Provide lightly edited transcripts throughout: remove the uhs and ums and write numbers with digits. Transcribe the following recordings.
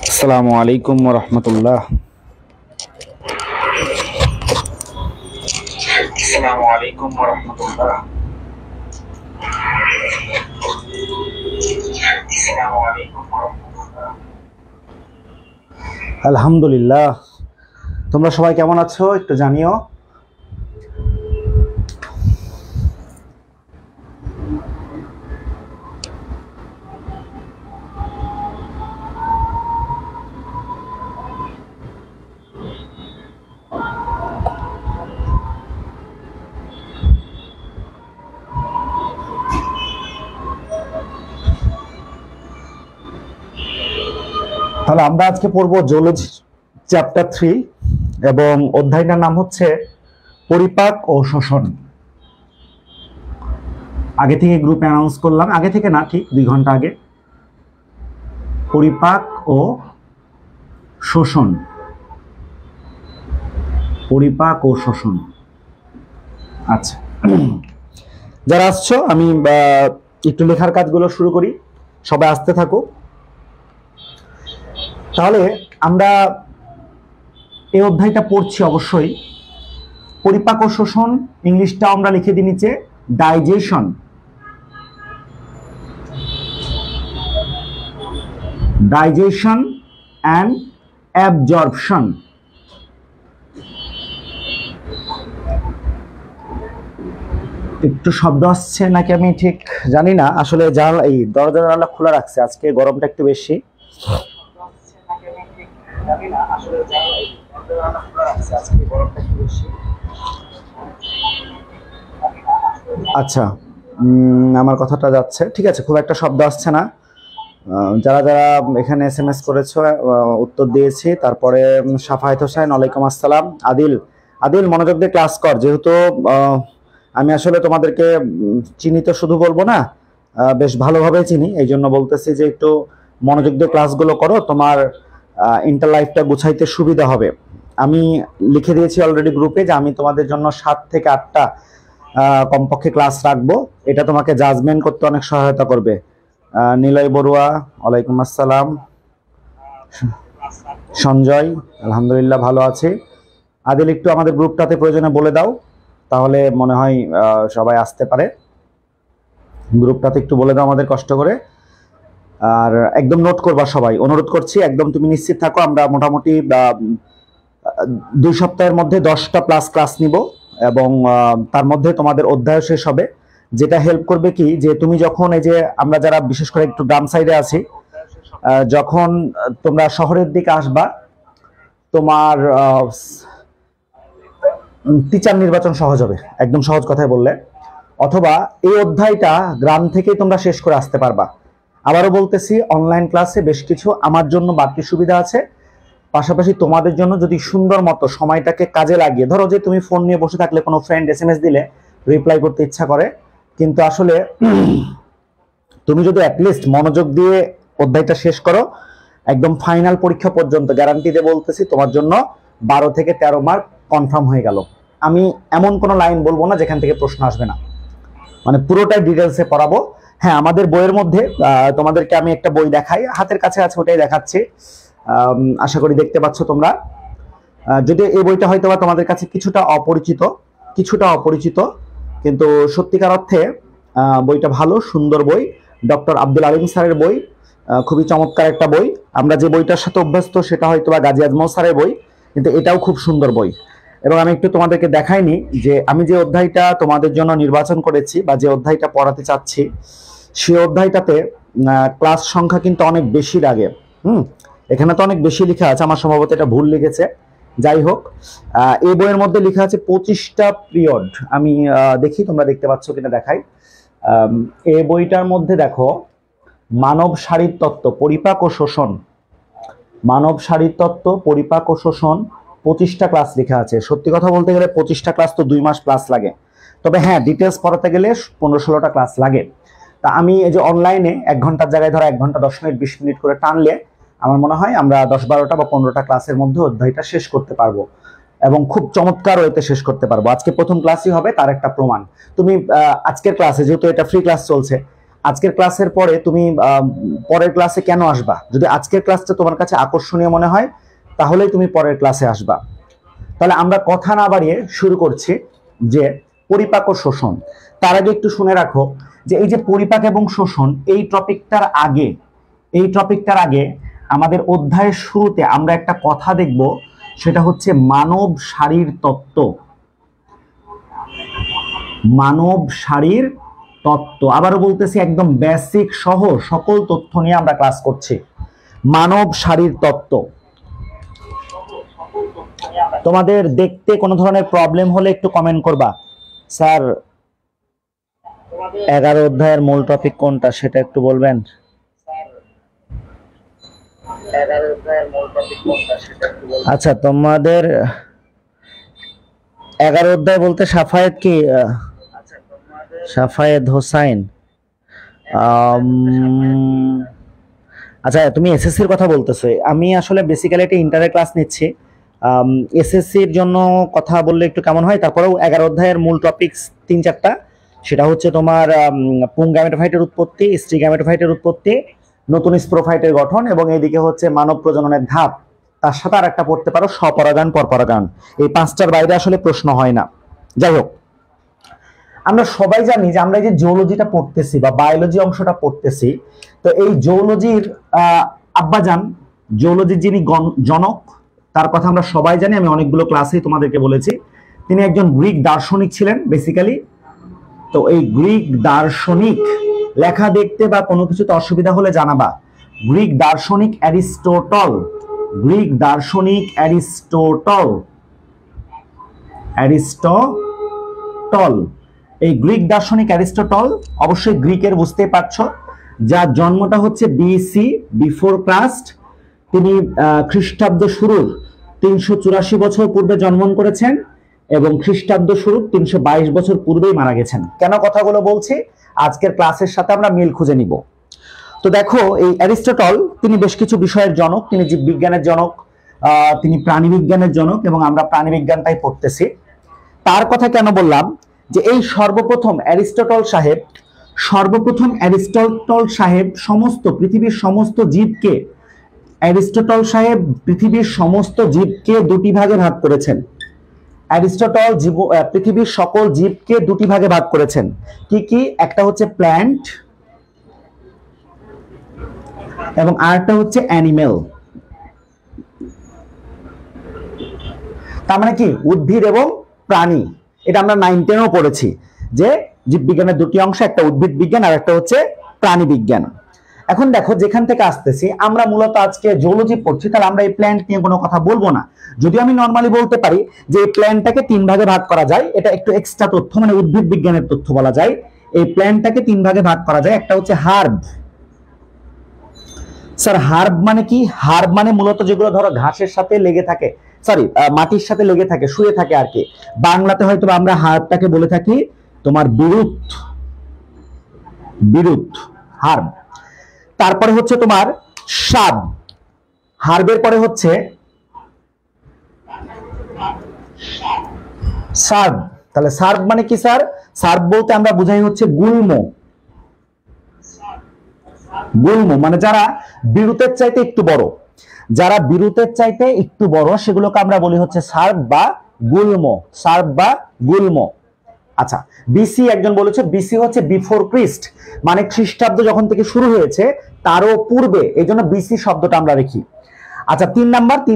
আসসালামু আলাইকুম ওয়া রাহমাতুল্লাহ। আসসালামু আলাইকুম ওয়া রাহমাতুল্লাহ। আসসালামু আলাইকুম ওয়া রাহমাতুল্লাহ। আলহামদুলিল্লাহ, তোমরা সবাই কেমন আছো একটু জানিও। তাহলে আমরা আজকে পড়বো জুলজি চ্যাপ্টার 3 এবং অধ্যায়টার নাম হচ্ছে পরিপাক ও শোষণ। আগে থেকে গ্রুপে অ্যানাউন্স করলাম, আগে থেকে না, ঠিক 2 ঘন্টা আগে। পরিপাক ও শোষণ, পরিপাক ও শোষণ। আচ্ছা, যারা আসছো আমি একটু লেখার কাজগুলো শুরু করি, সবাই আসতে থাকো। তাহলে আমরা এই অধ্যায়টা পড়ছি অবশ্যই। পরিপাক ও শোষণ ইংলিশটা আমরা লিখে দিই নিচে, ডাইজেশন। Digestion and absorption. একটু শব্দ আসছে নাকি আমি ঠিক জানি না, আসলে এই দরজা জানালা খোলা রাখছে, আজকে গরমটা একটু বেশি। আচ্ছা, আমার কথাটা যাচ্ছে, ঠিক আছে, খুব একটা শব্দ আসছে না। যারা যারা এখানে SMS করেছো উত্তর দিয়েছি। তারপরে সাফায়েত হোসেন, ওয়ালাইকুম আসসালাম। আদিল মনোযোগ দিয়ে ক্লাস কর, যেহেতু আমি আসলে তোমাদেরকে চিনি তো শুধু বলবো না, বেশ ভালোভাবে চিনি, এই জন্য বলতেছি যে একটু মনোযোগ দিয়ে ক্লাসগুলো করো, তোমার ইন্টার লাইফটা গুছাইতে সুবিধা হবে। আমি লিখে দিয়েছি অলরেডি গ্রুপে যে আমি তোমাদের জন্য 7 থেকে 8টা কমপক্ষে ক্লাস রাখবো। এটা তোমাকে জাজমেন্ট করতে অনেক সহায়তা করবে। নিলয় বড়ুয়া, ওয়ালাইকুম আসসালাম। সঞ্জয়, আলহামদুলিল্লাহ ভালো আছে। আদিল একটু আমাদের গ্রুপটাতে প্রয়োজনে বলে দাও, তাহলে মনে হয় সবাই আসতে পারে। গ্রুপটাতে একটু বলে দাও আমাদের কষ্ট করে। আর একদম নোট করবা সবাই, অনুরোধ করছি, একদম তুমি নিশ্চিত থাকো। আমরা মোটামুটি 2 সপ্তাহের মধ্যে 10টা প্লাস ক্লাস নিব এবং তার মধ্যে তোমাদের অধ্যায় শেষ হবে। যেটা হেল্প করবে কি, যে তুমি যখন এই যে আমরা যারা বিশেষ করে একটু গ্রাম সাইডে আছি, যখন তোমরা শহরের দিকে আসবা, তোমার টিচার নির্বাচন সহজ হবে, একদম সহজ কথায় বললে। অথবা এই অধ্যায়টা গ্রাম থেকেই তোমরা শেষ করে আসতে পারবা। আবারও বলতেছি, অনলাইন ক্লাসে বেশ কিছু আমার জন্য বাড়তি সুবিধা আছে, পাশাপাশি তোমাদের জন্য যদি সুন্দর মতো সময়টাকে কাজে লাগিয়ে, ধরো যে তুমি ফোন নিয়ে বসে থাকলে কোনো ফ্রেন্ড SMS দিলে রিপ্লাই করতে ইচ্ছা করে, কিন্তু আসলে তুমি যদি অ্যাটলিস্ট মনোযোগ দিয়ে অধ্যায়টা শেষ করো, একদম ফাইনাল পরীক্ষা পর্যন্ত গ্যারান্টি দিয়ে বলতেছি তোমার জন্য 12 থেকে 13 মার্ক কনফার্ম হয়ে গেল। আমি এমন কোনো লাইন বলবো না যেখান থেকে প্রশ্ন আসবে না, মানে পুরোটাই ডিটেলসে পড়াবো। হ্যাঁ, আমাদের বইয়ের মধ্যে তোমাদেরকে আমি একটা বই দেখাই, হাতের কাছে আছে, ওটাই দেখাচ্ছি। আশা করি দেখতে পাচ্ছ তোমরা। যদি এই বইটা হয়তো বা তোমাদের কাছে কিছুটা অপরিচিত, কিন্তু সত্যিকার অর্থে বইটা ভালো, সুন্দর বই। ডক্টর আব্দুল আলিম স্যারের বই, খুবই চমৎকার একটা বই। আমরা যে বইটার সাথে অভ্যস্ত সেটা হয়তো বা গাজী আজমল স্যারের বই, কিন্তু এটাও খুব সুন্দর বই। এবং আমি একটু তোমাদেরকে দেখাইনি যে আমি যে অধ্যায়টা তোমাদের জন্য নির্বাচন করেছি বা যে অধ্যায়টা পড়াতে চাচ্ছি, সেই অধ্যায়টাতে ক্লাস সংখ্যা কিন্তু অনেক বেশি লাগে। এখানে তো অনেক বেশি লেখা আছে, আমার সম্ভবত এটা ভুল লিখেছে। যাই হোক, এই বইয়ের মধ্যে লেখা আছে 25টা পিরিয়ড। আমি দেখি তোমরা দেখতে পাচ্ছ কিনা, দেখাই। এই বইটার মধ্যে দেখো, মানব শারীরতত্ত্ব, পরিপাক ও শোষণ, মানব শারীরতত্ত্ব, পরিপাক ও শোষণ, 25টা ক্লাস লেখা আছে। সত্যি কথা বলতে গেলে 25টা ক্লাস তো 2 মাস প্লাস লাগে, তবে হ্যাঁ ডিটেলস পড়াতে গেলে 15-16টা ক্লাস লাগে। তা আমি এই যে অনলাইনে 1 ঘন্টার জায়গায় ধরো 1 ঘন্টা 10 মিনিট 20 মিনিট করে টানলে আমার মনে হয় আমরা 10-12টা বা 15টা ক্লাসের মধ্যে অধ্যায়টা শেষ করতে পারবো এবং খুব চমৎকার ওয়েতে শেষ করতে পারবো। আজকে প্রথম ক্লাসই হবে তার একটা প্রমাণ। তুমি আজকের ক্লাসে, যেহেতু এটা ফ্রি ক্লাস চলছে, আজকের ক্লাসের পরে তুমি পরের ক্লাসে কেন আসবা? যদি আজকের ক্লাসটা তোমার কাছে আকর্ষণীয় মনে হয় তাহলেই তুমি পরের ক্লাসে আসবা। তাহলে আমরা কথা না বাড়িয়ে শুরু করছি যে পরিপাক ও শোষণ। তার আগে একটু শুনে রাখো যে এই যে পরিপাক এবং শোষণ এই টপিকটার আগে আমাদের অধ্যায়ের শুরুতে আমরা একটা কথা দেখব, সেটা হচ্ছে মানব শারীর তত্ত্ব। মানব শারীর তত্ত্ব, আবারও বলতেছি একদম বেসিক সহ সকল তথ্য নিয়ে আমরা ক্লাস করছি। মানব শারীর তত্ত্ব। তোমাদের দেখতে কোনো ধরনের প্রবলেম হলে একটু কমেন্ট করবা। স্যার 11 অধ্যায়ের মূল টপিক কোনটা সেটা একটু বলবেন। আচ্ছা, তোমাদের 11 অধ্যায় বলতে সাফায়েত কি? সাফায়েত হোসাইন। আচ্ছা, তুমি এসএসসির কথা বলতেছো। আমি আসলে বেসিক্যালি একটা ইন্টারের ক্লাস নিচ্ছি। এসএসসির জন্য কথা বললে একটু কেমন হয়। তারপরেও 11 অধ্যায়ের মূল টপিকস 3-4টা। সেটা হচ্ছে তোমার পুং গ্যামেটোফাইটের উৎপত্তি, স্ত্রী গ্যামেটোফাইটের উৎপত্তি, নতুন স্পোরোফাইটের গঠন, এবং এইদিকে হচ্ছে মানব প্রজননের ধাপ। তার সাথে আর একটা পড়তে পারো স্বপরাগায়ন পরপরাগায়ন। এই 5টার বাইরে আসলে প্রশ্ন হয় না। যাই হোক, আমরা সবাই জানি যে আমরা এই যে জিওলজিটা পড়তেছি বা বায়োলজি অংশটা পড়তেছি, তো এই জিওলজির আব্বাজান, জিওলজির যিনি জনক, তার কথা আমরা সবাই জানি। আমি অনেকগুলো ক্লাসেই তোমাদেরকে বলেছি তিনি একজন গ্রিক দার্শনিক ছিলেন বেসিক্যালি। তো এই গ্রিক দার্শনিক, লেখা দেখতে বা কোনো কিছুতে অসুবিধা হলে জানাবা। গ্রিক দার্শনিক অ্যারিস্টটল, গ্রিক দার্শনিক অ্যারিস্টটল। এই গ্রিক দার্শনিক অ্যারিস্টটল অবশ্যই গ্রিকের, বুঝতে পারছো, যার জন্মটা হচ্ছে বিসি, বিফোর ক্রাস্ট। তিনি খ্রিস্টাব্দ শুরুর 384 বছর পূর্বে জন্মগ্রহণ করেছেন এবং খ্রিস্টাব্দ শুরুর 322 বছর পূর্বেই মারা গেছেন। কেন কথাগুলো বলছি? আজকের ক্লাসের সাথে আমরা মিল খুঁজে নিব। তো দেখো, এই অ্যারিস্টটল তিনি বেশ কিছু বিষয়ের জনক। তিনি জীববিজ্ঞানের জনক, তিনি প্রাণীবিজ্ঞানের জনক, এবং আমরা প্রাণীবিজ্ঞানটাই পড়তেছি। তার কথা কেন বললাম? যে এই সর্বপ্রথম অ্যারিস্টটল সাহেব সমস্ত পৃথিবীর সমস্ত জীবকে, অ্যারিস্টটল সাহেব পৃথিবীর সমস্ত জীবকে দুটি ভাগে ভাগ করেছেন। অ্যারিস্টটল পৃথিবীর সকল জীবকে দুটি ভাগে ভাগ করেছেন। কি কি? একটা হচ্ছে প্ল্যান্ট এবং আরেকটা হচ্ছে অ্যানিমেল। তার মানে কি? উদ্ভিদ এবং প্রাণী। এটা আমরা 9-10-এও পড়েছি যে জীববিজ্ঞানের দুটি অংশ, একটা উদ্ভিদ বিজ্ঞান আর একটা হচ্ছে প্রাণী বিজ্ঞান। এখন দেখো, যেখান থেকে আসতেছি আমরা মূলত আজকে জিওলজি পড়ছি, তাহলে আমরা এই প্ল্যান্ট নিয়ে কোনো কথা বলবো না। যদিও আমি নর্মালি বলতে পারি যে এই প্ল্যান্টটাকে 3 ভাগে ভাগ করা যায়। এটা একটু এক্সট্রা তথ্য, মানে উদ্ভিদ বিজ্ঞানের তথ্য বলা যায়। এই প্ল্যান্টটাকে 3 ভাগে ভাগ করা যায়। একটা হচ্ছে হার্ব। স্যার হার্ব মানে কি? হার্ব মানে মূলত যেগুলো ধরো ঘাসের সাথে লেগে থাকে, সরি মাটির সাথে লেগে থাকে, শুয়ে থাকে আর কি। বাংলাতে হয়তো আমরা হার্বটাকে বলে থাকি তোমার বিরুৎ, হার্ব। তারপরে হচ্ছে তোমার সাব। হার্বের পরে হচ্ছে সার্ব। তাহলে সার্ব মানে কি স্যার? সার্ব বলতে আমরা বুঝাই হচ্ছে গুল্ম। মানে যারা বিরুতের চাইতে একটু বড়, যারা বিরুতের চাইতে একটু বড় সেগুলোকে আমরা বলি হচ্ছে সার্ব বা গুল্ম। আচ্ছা, বিসি একজন বলেছে, বিসি হচ্ছে বিফোর ক্রিস্ট, মানে খ্রিস্টাব্দ যখন থেকে শুরু হয়েছে তারও পূর্বে, এই জন্য বিসি শব্দটা আমরা রেখি। আচ্ছা, 3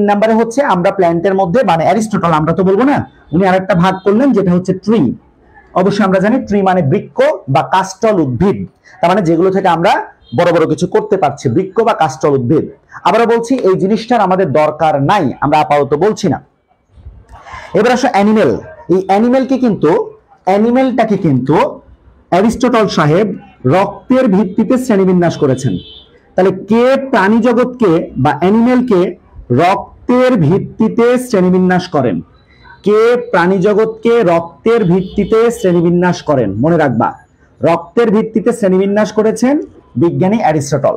নাম্বারে হচ্ছে আমরা প্ল্যান্টের মধ্যে, মানে অ্যারিস্টটল, আমরা তো বলবো না, উনি আরেকটা ভাগ করলেন যেটা হচ্ছে ট্রি। অবশ্যই আমরা জানি ট্রি মানে বৃক্ষ বা কাষ্ঠল উদ্ভিদ, তার মানে যেগুলো থেকে আমরা বড় বড় কিছু করতে পারছি, বৃক্ষ বা কাষ্ঠল উদ্ভিদ। আবারও বলছি, এই জিনিসটার আমাদের দরকার নাই, আমরা আপাতত বলছি না। এবার আসো অ্যানিমেল। এই অ্যানিমেলটাকে কিন্তু অ্যারিস্টটল সাহেব রক্তের ভিত্তিতে শ্রেণীবিন্যাস করেছেন। তাহলে কে প্রাণী জগৎকে বা অ্যানিমেলকে রক্তের ভিত্তিতে শ্রেণীবিন্যাস করেন? কে প্রাণী জগৎকে রক্তের ভিত্তিতে শ্রেণীবিন্যাস করেন? মনে রাখবা, রক্তের ভিত্তিতে শ্রেণীবিন্যাস করেছেন বিজ্ঞানী অ্যারিস্টটল।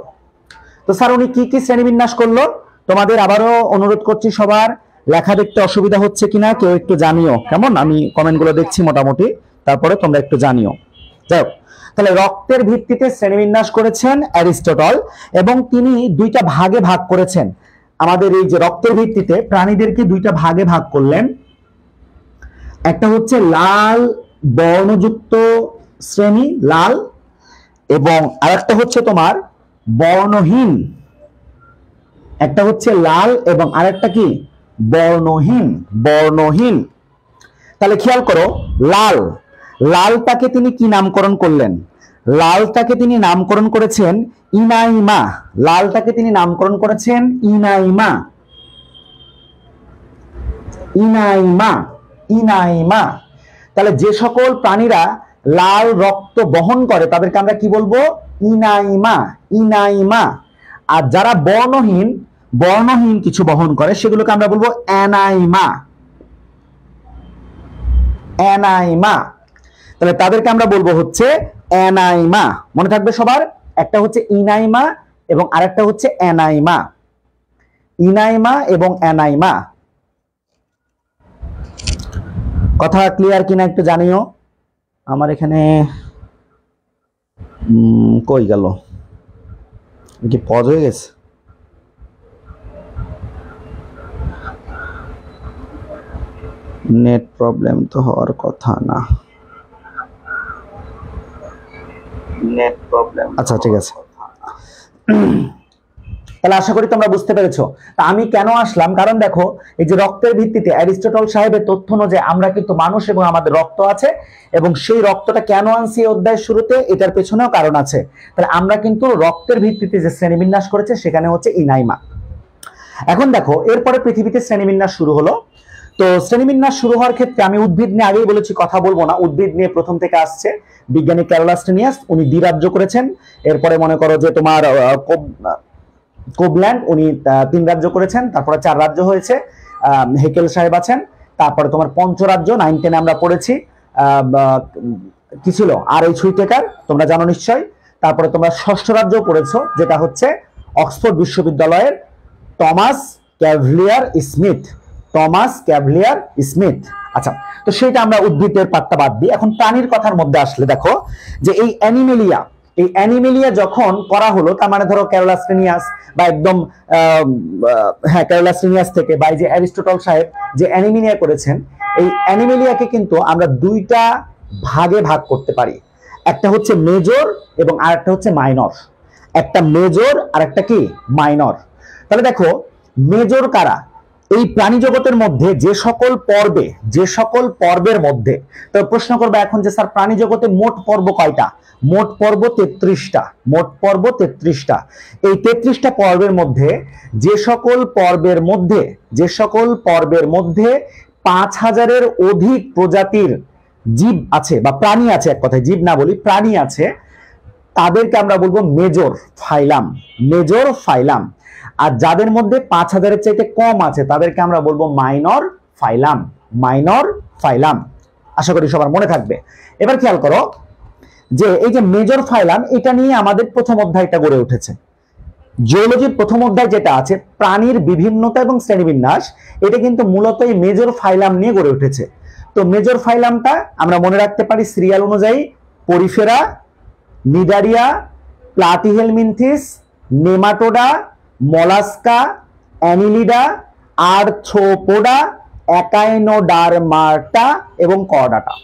তো স্যার উনি কি কি শ্রেণীবিন্যাস করলো? তোমাদের আবারও অনুরোধ করছি, সবার লেখা দেখতে অসুবিধা হচ্ছে কিনা কেউ একটু জানিও, কেমন? আমি কমেন্টগুলো দেখছি মোটামুটি, তারপরে তোমরা একটু জানিও। যাই হোক, তাহলে রক্তের ভিত্তিতে শ্রেণীবিন্যাস করেছেন অ্যারিস্টটল, এবং তিনি দুইটা ভাগে ভাগ করেছেন। আমাদের এই যে রক্তের ভিত্তিতে প্রাণীদেরকে দুইটা ভাগে ভাগ করলেন, একটা হচ্ছে লাল বর্ণযুক্ত শ্রেণী, লাল, এবং আরেকটা হচ্ছে তোমার বর্ণহীন। একটা হচ্ছে লাল এবং আরেকটা কি বর্ণহীন, বর্ণহীন। তাহলে খেয়াল করো, লাল, লালটাকে তিনি কি নামকরণ করলেন? লালটাকে তিনি নামকরণ করেছেন ইনাইমা। লালটাকে তিনি নামকরণ করেছেন ইনাইমা, ইনাইমা, ইনাইমা। তাহলে যে সকল প্রাণীরা লাল রক্ত বহন করে তাদেরকে আমরা কি বলবো? ইনাইমা, ইনাইমা। আর যারা বর্ণহীন, বর্ণহীন কিছু বহন করে সেগুলোকে আমরা বলবো অ্যানাইমা, অ্যানাইমা। তাহলে তাদেরকে আমরা বলবো হচ্ছে অ্যানাইমা। মনে থাকবে সবার, একটা হচ্ছে ইনাইমা এবং আরেকটা হচ্ছে অ্যানাইমা। ইনাইমা এবং অ্যানাইমা। কথা ক্লিয়ার কিনা একটু জানিও। আমার এখানে কই গেল, কি পজ হয়ে গেছে? নেট প্রবলেম তো হওয়ার কথা না, নেট প্রবলেম। আচ্ছা ঠিক আছে, তাহলে আশা করি তোমরা বুঝতে পেরেছো। তা আমি কেন আসলাম, কারণ দেখো এই যে রক্তের ভিত্তিতে অ্যারিস্টটল সাহেবের তথ্য অনুযায়ী আমরা কিন্তু মানুষ এবং আমাদের রক্ত আছে, এবং সেই রক্তটা কেন আনছি এই অধ্যায়ের শুরুতে, এটার পেছনেও কারণ আছে। তাহলে আমরা কিন্তু রক্তের ভিত্তিতে যে শ্রেণীবিন্যাস করেছে সেখানে হচ্ছে ইনাইমা। এখন দেখো এরপরে পৃথিবীতে শ্রেণীবিন্যাস শুরু হলো। তো শ্রেণীবিন্যাস শুরু হওয়ার ক্ষেত্রে আমি উদ্ভিদ নিয়ে আগেই বলেছি, কথা বলবো না। উদ্ভিদ নিয়ে প্রথম থেকে আসছে বিজ্ঞানী ক্যারোলাস লিনিয়াস, উনি দ্বিরাজ্য করেছেন। এরপরে মনে করো যে তোমার কোবল্যান্ড, উনি 3 রাজ্য করেছেন। তারপরে 4 রাজ্য হয়েছে, হেকেল সাহেব আছেন। তারপরে তোমার পঞ্চরাজ্য 9-10 আমরা পড়েছি, কি ছিল আর এই হুইটেকার, তোমরা জানো নিশ্চয়। তারপরে তোমরা 6ষ্ঠ রাজ্য পড়েছো, যেটা হচ্ছে অক্সফোর্ড বিশ্ববিদ্যালয়ের টমাস ক্যাভলিয়ার স্মিথ, টমাস ক্যাভলিয়ার স্মিথ। আচ্ছা, তো সেটা আমরা উদ্ভিদের পাঠটা বাদ দিই। এখন প্রাণীর কথার মধ্যে আসলে দেখো যে এই অ্যানিমেলিয়া, এই অ্যানিমেলিয়া যখন করা হলো, তার মানে ধরো ক্যারোলাস লিনিয়াস বা একদম হ্যাঁ ক্যারোলাস লিনিয়াস থেকে, বা এই যে অ্যারিস্টটল সাহেব যে অ্যানিমেলিয়া করেছেন, এই অ্যানিমেলিয়াকে কিন্তু আমরা দুইটা ভাগে ভাগ করতে পারি। একটা হচ্ছে মেজর এবং আরেকটা হচ্ছে মাইনর। একটা মেজর আর একটা কি মাইনর। তাহলে দেখো মেজর কারা? এই প্রাণী জগতের মধ্যে যে সকল পর্বে, যে সকল পর্বের মধ্যে, তো প্রশ্ন করবে এখন যে স্যার প্রাণী জগতে মোট পর্ব কয়টা? মোট পর্ব 33টা, মোট পর্ব 33টা। এই 33টা পর্বের মধ্যে যে সকল পর্বের মধ্যে, যে সকল পর্বের মধ্যে 5000-এর অধিক প্রজাতির জীব আছে বা প্রাণী আছে, এক কথায় জীব না বলি, প্রাণী আছে, তাদেরকে আমরা বলবো মেজর ফাইলাম, মেজর ফাইলাম। আর যাদের মধ্যে 5000-এর চাইতে কম আছে তাদেরকে আমরা বলবো মাইনর ফাইলাম, মাইনর ফাইলাম। আশা করি সবার মনে থাকবে। এবার খেয়াল করো যে এই যে মেজর ফাইলাম, এটা নিয়ে আমাদের প্রথম অধ্যায়টা গড়ে উঠেছে। জিওলজির প্রথম অধ্যায় যেটা আছে প্রাণীর বিভিন্নতা এবং শ্রেণীবিন্যাস, এটা কিন্তু মূলত এই মেজর ফাইলাম নিয়ে গড়ে উঠেছে। তো মেজর ফাইলামটা আমরা মনে রাখতে পারি সিরিয়াল অনুযায়ী: Porifera, Cnidaria, Platyhelminthes, Nematoda, Mollusca, Annelida, Arthropoda, Echinodermata এবং কর্ডাটা।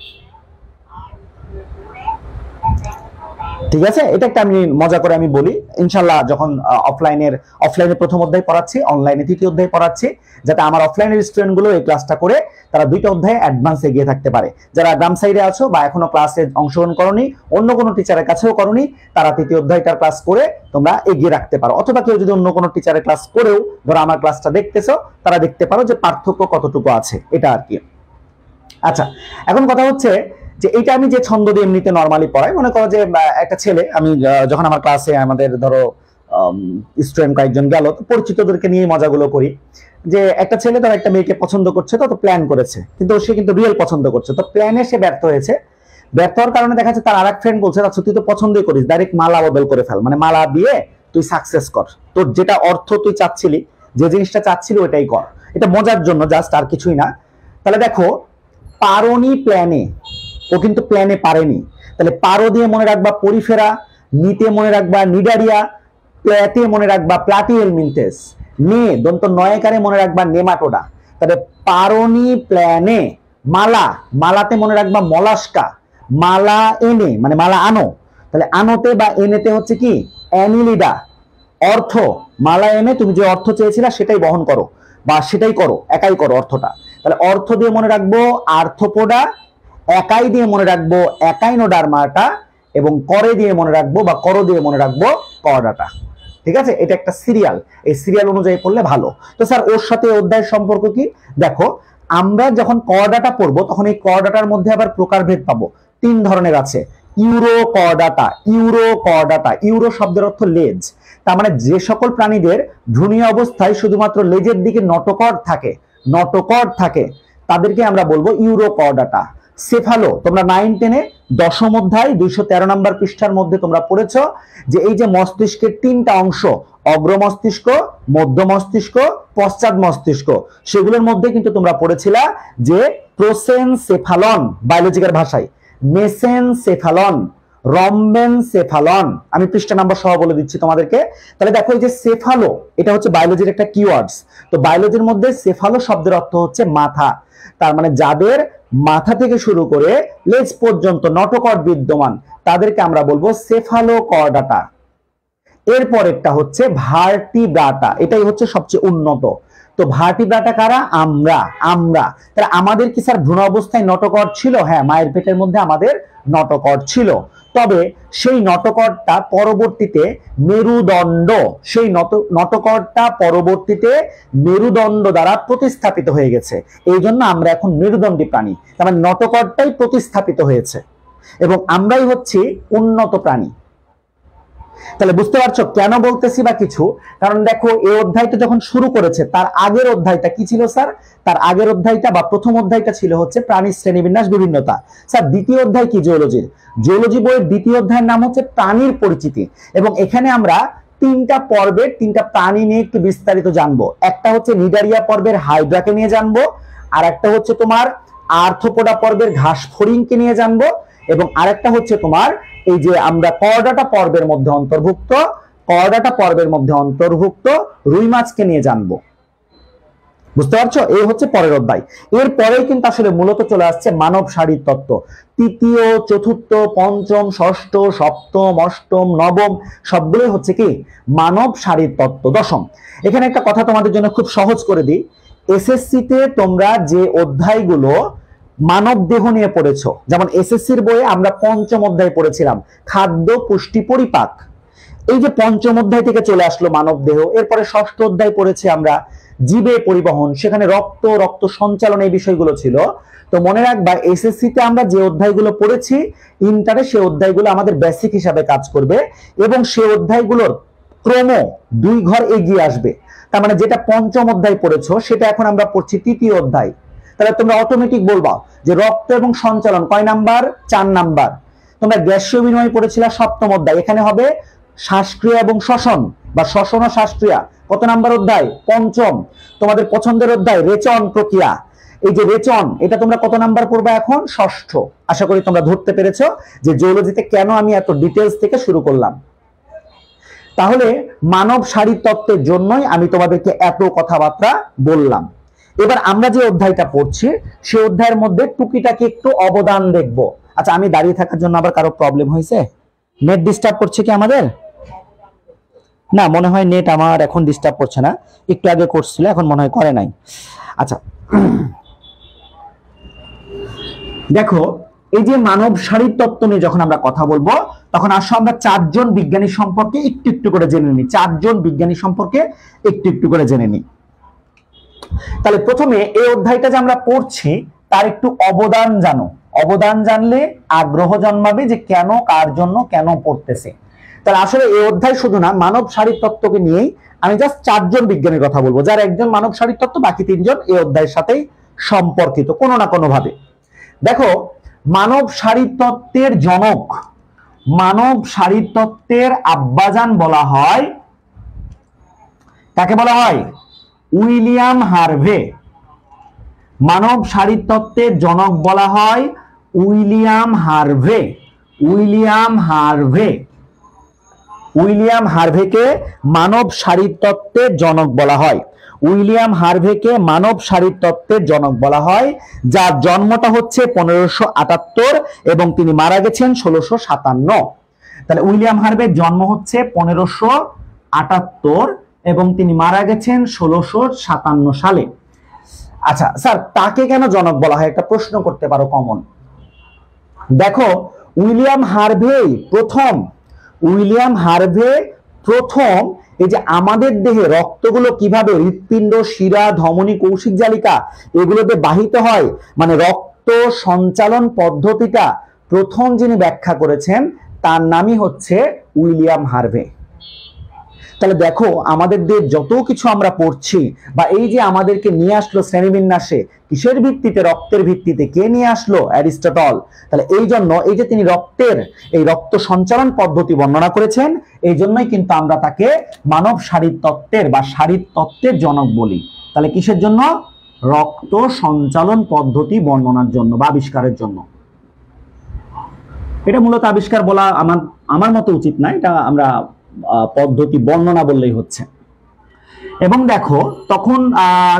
ঠিক আছে, এটা একটা আমি মজা করে আমি বলি, ইনশাল্লাহ যখন অফলাইনে প্রথম অধ্যায় পড়াচ্ছি, অনলাইনে তৃতীয় অধ্যায় পড়াচ্ছি, যাতে আমার অফলাইনের স্টুডেন্ট গুলো এই ক্লাসটা করে তারা 2টা অধ্যায়ে অ্যাডভান্স এগিয়ে থাকতে পারে। যারা গ্রাম সাইডে আছো বা এখনো ক্লাসে অংশগ্রহণ করনি, অন্য কোনো টিচারের কাছেও করনি, তারা তৃতীয় অধ্যায়টার ক্লাস করে তোমরা এগিয়ে রাখতে পারো। অথবা কেউ যদি অন্য কোনো টিচারের ক্লাস করেও ধরো আমার ক্লাসটা দেখতেছো, তারা দেখতে পারো যে পার্থক্য কতটুকু আছে, এটা আর কি। আচ্ছা, এখন কথা হচ্ছে যে এটা আমি যে ছন্দ দিয়ে এমনিতে নরমালি পড়াই, মনে করো যে একটা ছেলে, আমি যখন আমার ক্লাসে আমাদের ধরো স্টুডেন্ট কয়েকজন গেল, তো পরিচিতদেরকে নিয়ে মজাগুলো করি, যে একটা ছেলে ধরো একটা মেয়েকে পছন্দ করছে, তো প্ল্যান করেছে, কিন্তু সে কিন্তু রিয়েল পছন্দ করছে, তো প্ল্যানে সে ব্যর্থ হয়েছে। ব্যর্থ হওয়ার কারণে দেখা যাচ্ছে তার আরেক ফ্রেন্ড বলছে, আচ্ছা তুই তো পছন্দই করিস, ডাইরেক্ট মালা বদল করে ফেল, মানে মালা দিয়ে তুই সাকসেস কর, তোর যেটা অর্থ তুই চাচ্ছিলি, যে জিনিসটা চাচ্ছিলি ওইটাই কর। এটা মজার জন্য জাস্ট, আর কিছুই না। তাহলে দেখো পারোনি প্ল্যানে, ও কিন্তু প্ল্যানে পারেনি। তাহলে পারো দিয়ে মনে রাখবা পরিফেরা, নিতে মনে রাখবা নিডারিয়া, প্ল্যাতে মনে রাখবা প্লাটিহেলমিনথেস, নে দন্ত নয়কারে মনে রাখবা নেমাটোডা। তাহলে পারোনি প্ল্যানে, মালা, মালাতে মনে রাখবা মলাস্কা, মালা এনে মানে মালা আনো, তাহলে আনোতে বা এনেতে হচ্ছে কি অ্যানিলিডা। অর্থ, মালা এনে তুমি যে অর্থ চেয়েছিলা সেটাই বহন করো বা সেটাই করো, একাই করো অর্থটা। তাহলে অর্থ দিয়ে মনে রাখবো আর্থোপোডা, একাই দিয়ে মনে রাখবো একাইনোডার্মাটা, এবং করে দিয়ে মনে রাখবো বা করো দিয়ে মনে রাখবো কর্ডাটা। ঠিক আছে, এটা একটা সিরিয়াল, এই সিরিয়াল অনুযায়ী পড়লে ভালো। তো স্যার ওর সাথে অধ্যায়ের সম্পর্ক কি? দেখো আমরা যখন কর্ডাটা পড়বো তখন এই কর্ডাটার মধ্যে আবার প্রকারভেদ পাবো, 3 ধরনের আছে। Euro chordata, euro chordata, euro শব্দের অর্থ লেজ, তার মানে যে সকল প্রাণীদের ভ্রূণীয় অবস্থায় শুধুমাত্র লেজের দিকে নটোকর্ড থাকে, নটোকর্ড থাকে, তাদেরকে আমরা বলবো ইউরো কর্ডাটা। সেফালো, তোমরা 9-10-এ 10ম অধ্যায় 213 নম্বর পৃষ্ঠার মধ্যে তোমরা পড়েছো যে এই যে মস্তিষ্কের 3টা অংশ, অগ্র মস্তিষ্ক, মধ্য মস্তিষ্ক, পশ্চাৎ মস্তিষ্ক, সেগুলোর মধ্যে কিন্তু তোমরা পড়েছিলা যে প্রোসেনসেফালন বায়োলজিক্যাল ভাষায়, মেসেনসেফালন, রম্বেনসেফালন, আমি পৃষ্ঠা নাম্বার সহ বলে দিচ্ছি তোমাদেরকে। তাহলে দেখো এই যে সেফালো, এটা হচ্ছে বায়োলজির একটা কিওয়ার্ডস। তো বায়োলজির মধ্যে সেফালো শব্দের অর্থ হচ্ছে মাথা, তার মানে যাদের মাথা থেকে শুরু করে লেজ পর্যন্ত নটোকর্ড বিদ্যমান তাদেরকে আমরা বলবো সেফালোকর্ডাটা। এরপরেরটা হচ্ছে ভার্টিব্রাটা, এটাই হচ্ছে সবচেয়ে উন্নত। তো ভার্টিব্রাটা কারা? আমরা। তাহলে আমাদের কি স্যার ভ্রূণ অবস্থায় নটোকর্ড ছিল? হ্যাঁ, মায়ের পেটের মধ্যে আমাদের নটোকর্ড ছিল, তবে সেই নটোকর্ডটা পরবর্তীতে মেরুদণ্ড, সেই নটোকর্ডটা পরবর্তীতে মেরুদণ্ড দ্বারা প্রতিস্থাপিত হয়ে গেছে, এই জন্য আমরা এখন মেরুদণ্ডী প্রাণী। তার মানে নটোকর্ডটাই প্রতিস্থাপিত হয়েছে এবং আমরাই হচ্ছি উন্নত প্রাণী। তাহলে বুঝতে পারছো কেন বলতেছি বা কিছু? কারণ দেখো এই অধ্যায়টা যখন শুরু করেছে তার আগের অধ্যায়টা কি ছিল স্যার? তার আগের অধ্যায়টা বা প্রথম অধ্যায়টা ছিল হচ্ছে প্রাণীর শ্রেণীবিন্যাস বিভিন্নতা। স্যার দ্বিতীয় অধ্যায় কি? জিওলজির। জিওলজি বইয়ের দ্বিতীয় অধ্যায়ের নাম হচ্ছে প্রাণীর পরিচিতি, এবং এখানে আমরা 3টা পর্বের 3টা প্রাণী নিয়ে একটু বিস্তারিত জানবো। একটা হচ্ছে নিডারিয়া পর্বের হাইড্রাকে নিয়ে জানবো, আর একটা হচ্ছে তোমার আর্থোপোডা পর্বের ঘাস ফড়িংকে নিয়ে জানবো, এবং আরেকটা হচ্ছে তোমার এই যে আমরা কর্ডাটা পর্বের মধ্যে অন্তর্ভুক্ত রুই মাছকে নিয়ে জানবো। বুঝতে পারছো? এই হচ্ছে পরের অধ্যায়। এরপরেই কিন্তু আসলে মূলত চলে আসছে মানব শারীর তত্ত্ব। তৃতীয়, চতুর্থ, পঞ্চম, ষষ্ঠ, সপ্তম, অষ্টম, নবম সবগুলোই হচ্ছে কি মানব শারীর তত্ত্ব। দশম, এখানে একটা কথা তোমাদের জন্য খুব সহজ করে দিই। এসএসসিতে তোমরা যে অধ্যায়গুলো মানব দেহ নিয়ে পড়েছো, যেমন এসএসসির বইয়ে আমরা 5ম অধ্যায় পড়েছিলাম খাদ্য, পুষ্টি, পরিপাক, এই যে 5ম অধ্যায় থেকে চলে আসলো মানব দেহ। এরপরে 6ষ্ঠ অধ্যায় পড়েছি আমরা জীবে পরিবহন, সেখানে রক্ত সঞ্চালন এই বিষয়গুলো ছিল। তো মনে রাখবা এসএসসিতে আমরা যে অধ্যায়গুলো পড়েছি ইন্টারে সেই অধ্যায়গুলো আমাদের বেসিক হিসাবে কাজ করবে, এবং সেই অধ্যায়গুলোর ক্রম 2 ঘর এগিয়ে আসবে। তার মানে যেটা 5ম অধ্যায় পড়েছো সেটা এখন আমরা পড়ছি 3য় অধ্যায়। তাহলে তোমরা অটোমেটিক বলবা যে রক্ত এবং সঞ্চালন কয় নাম্বার? 4 নাম্বার। তোমরা গ্যাসীয় বিনিময় পড়েছিলা 7ম অধ্যায়, এখানে হবে শ্বাসক্রিয়া এবং শ্বসন বা শ্বসন ও শ্বাসক্রিয়া, কত নাম্বার অধ্যায়? 5ম। তোমাদের পছন্দের অধ্যায় রেচন প্রক্রিয়া, এই যে রেচন, এটা তোমরা কত নাম্বার পড়বা এখন? 6ষ্ঠ। আশা করি তোমরা ধরতে পেরেছো যে জিওলজিতে কেন আমি এত ডিটেইলস থেকে শুরু করলাম। তাহলে মানব শারীর তত্ত্বের জন্যই আমি তোমাদেরকে এত কথাবার্তা বললাম। এবার আমরা যে অধ্যায়টা পড়ছি সেই অধ্যায়ের মধ্যে টুকিটাকি একটু অবদান দেখব। আচ্ছা, আমি দাঁড়িয়ে থাকার জন্য আবার কারো প্রবলেম হয়েছে? নেট ডিস্টার্ব করছে কি আমাদের? না, মনে হয় নেট আমার এখন ডিস্টার্ব করছে না, একটু আগে করছিল, এখন মনে হয় করে নাই। আচ্ছা দেখো, এই যে মানব শারীর তত্ত্ব নিয়ে যখন আমরা কথা বলবো তখন আসো আমরা 4 জন বিজ্ঞানী সম্পর্কে একটু করে জেনে নিই। 4 জন বিজ্ঞানী সম্পর্কে একটু করে জেনে নিই। তাহলে প্রথমে এই অধ্যায়টা যে আমরা পড়ছি তার একটু অবদান জানো। অবদান জানলে আগ্রহ জন্মাবে যে কেন, কার জন্য, কেন পড়তেছে। তাহলে আসলে এই অধ্যায় শুধু না, মানব শারীর তত্ত্বকে নিয়েই আমি জাস্ট 4 জন বিজ্ঞানীর কথা বলবো, যার একজন মানব শারীর তত্ত্ব, বাকি 3 জন এই অধ্যায়ের সাথেই সম্পর্কিত কোনো না কোনো ভাবে। দেখো, মানব শারীর তত্ত্বের জনক, মানব শারীর তত্ত্বের আব্বাজান বলা হয়, কাকে বলা হয়? William Harvey. মানব শারীর তত্ত্বের জনক বলা হয় William Harvey. William Harvey, William হার্ভেকে মানব শারীরতত্ত্বের জনক বলা হয়। উইলিয়াম হার্ভেকে মানব শারীরতত্ত্বের জনক বলা হয়, যার জন্মটা হচ্ছে 1578 এবং তিনি মারা গেছেন 1657। তাহলে উইলিয়াম হার্ভের জন্ম হচ্ছে 1578 এবং তিনি মারা গেছেন 1657 সালে। আচ্ছা স্যার, তাকে কেন জনক বলা হয়? একটা প্রশ্ন করতে পারো কমন। দেখো, উইলিয়াম হার্ভে প্রথম এই যে আমাদের দেহে রক্তগুলো কিভাবে হৃৎপিণ্ড, শিরা, ধমনী, কৌশিক জালিকা এগুলোতে বাহিত হয়, মানে রক্ত সঞ্চালন পদ্ধতিটা প্রথম যিনি ব্যাখ্যা করেছেন তার নামই হচ্ছে উইলিয়াম হার্ভে। তাহলে দেখো, আমাদের দেহে যত কিছু আমরা পড়ছি বা এই যে আমাদেরকে নিয়ে আসলো শ্রেণীবিন্যাসে, কিসের ভিত্তিতে? রক্তের ভিত্তিতে। কে নিয়ে আসলো? অ্যারিস্টটল। তাহলে এই জন্য এই যে তিনি এই রক্ত সঞ্চালন পদ্ধতি বর্ণনা করেছেন, এই জন্যই কিন্তু আমরা তাকে মানব শারীরতত্ত্বের বা শারীরতত্ত্বের জনক বলি। তাহলে কিসের জন্য? রক্ত সঞ্চালন পদ্ধতি বর্ণনার জন্য বা আবিষ্কারের জন্য। এটা মূলত আবিষ্কার বলা আমার মতে উচিত না, এটা আমরা পদ্ধতি বর্ণনা বললেই হচ্ছে। এবং দেখো, তখন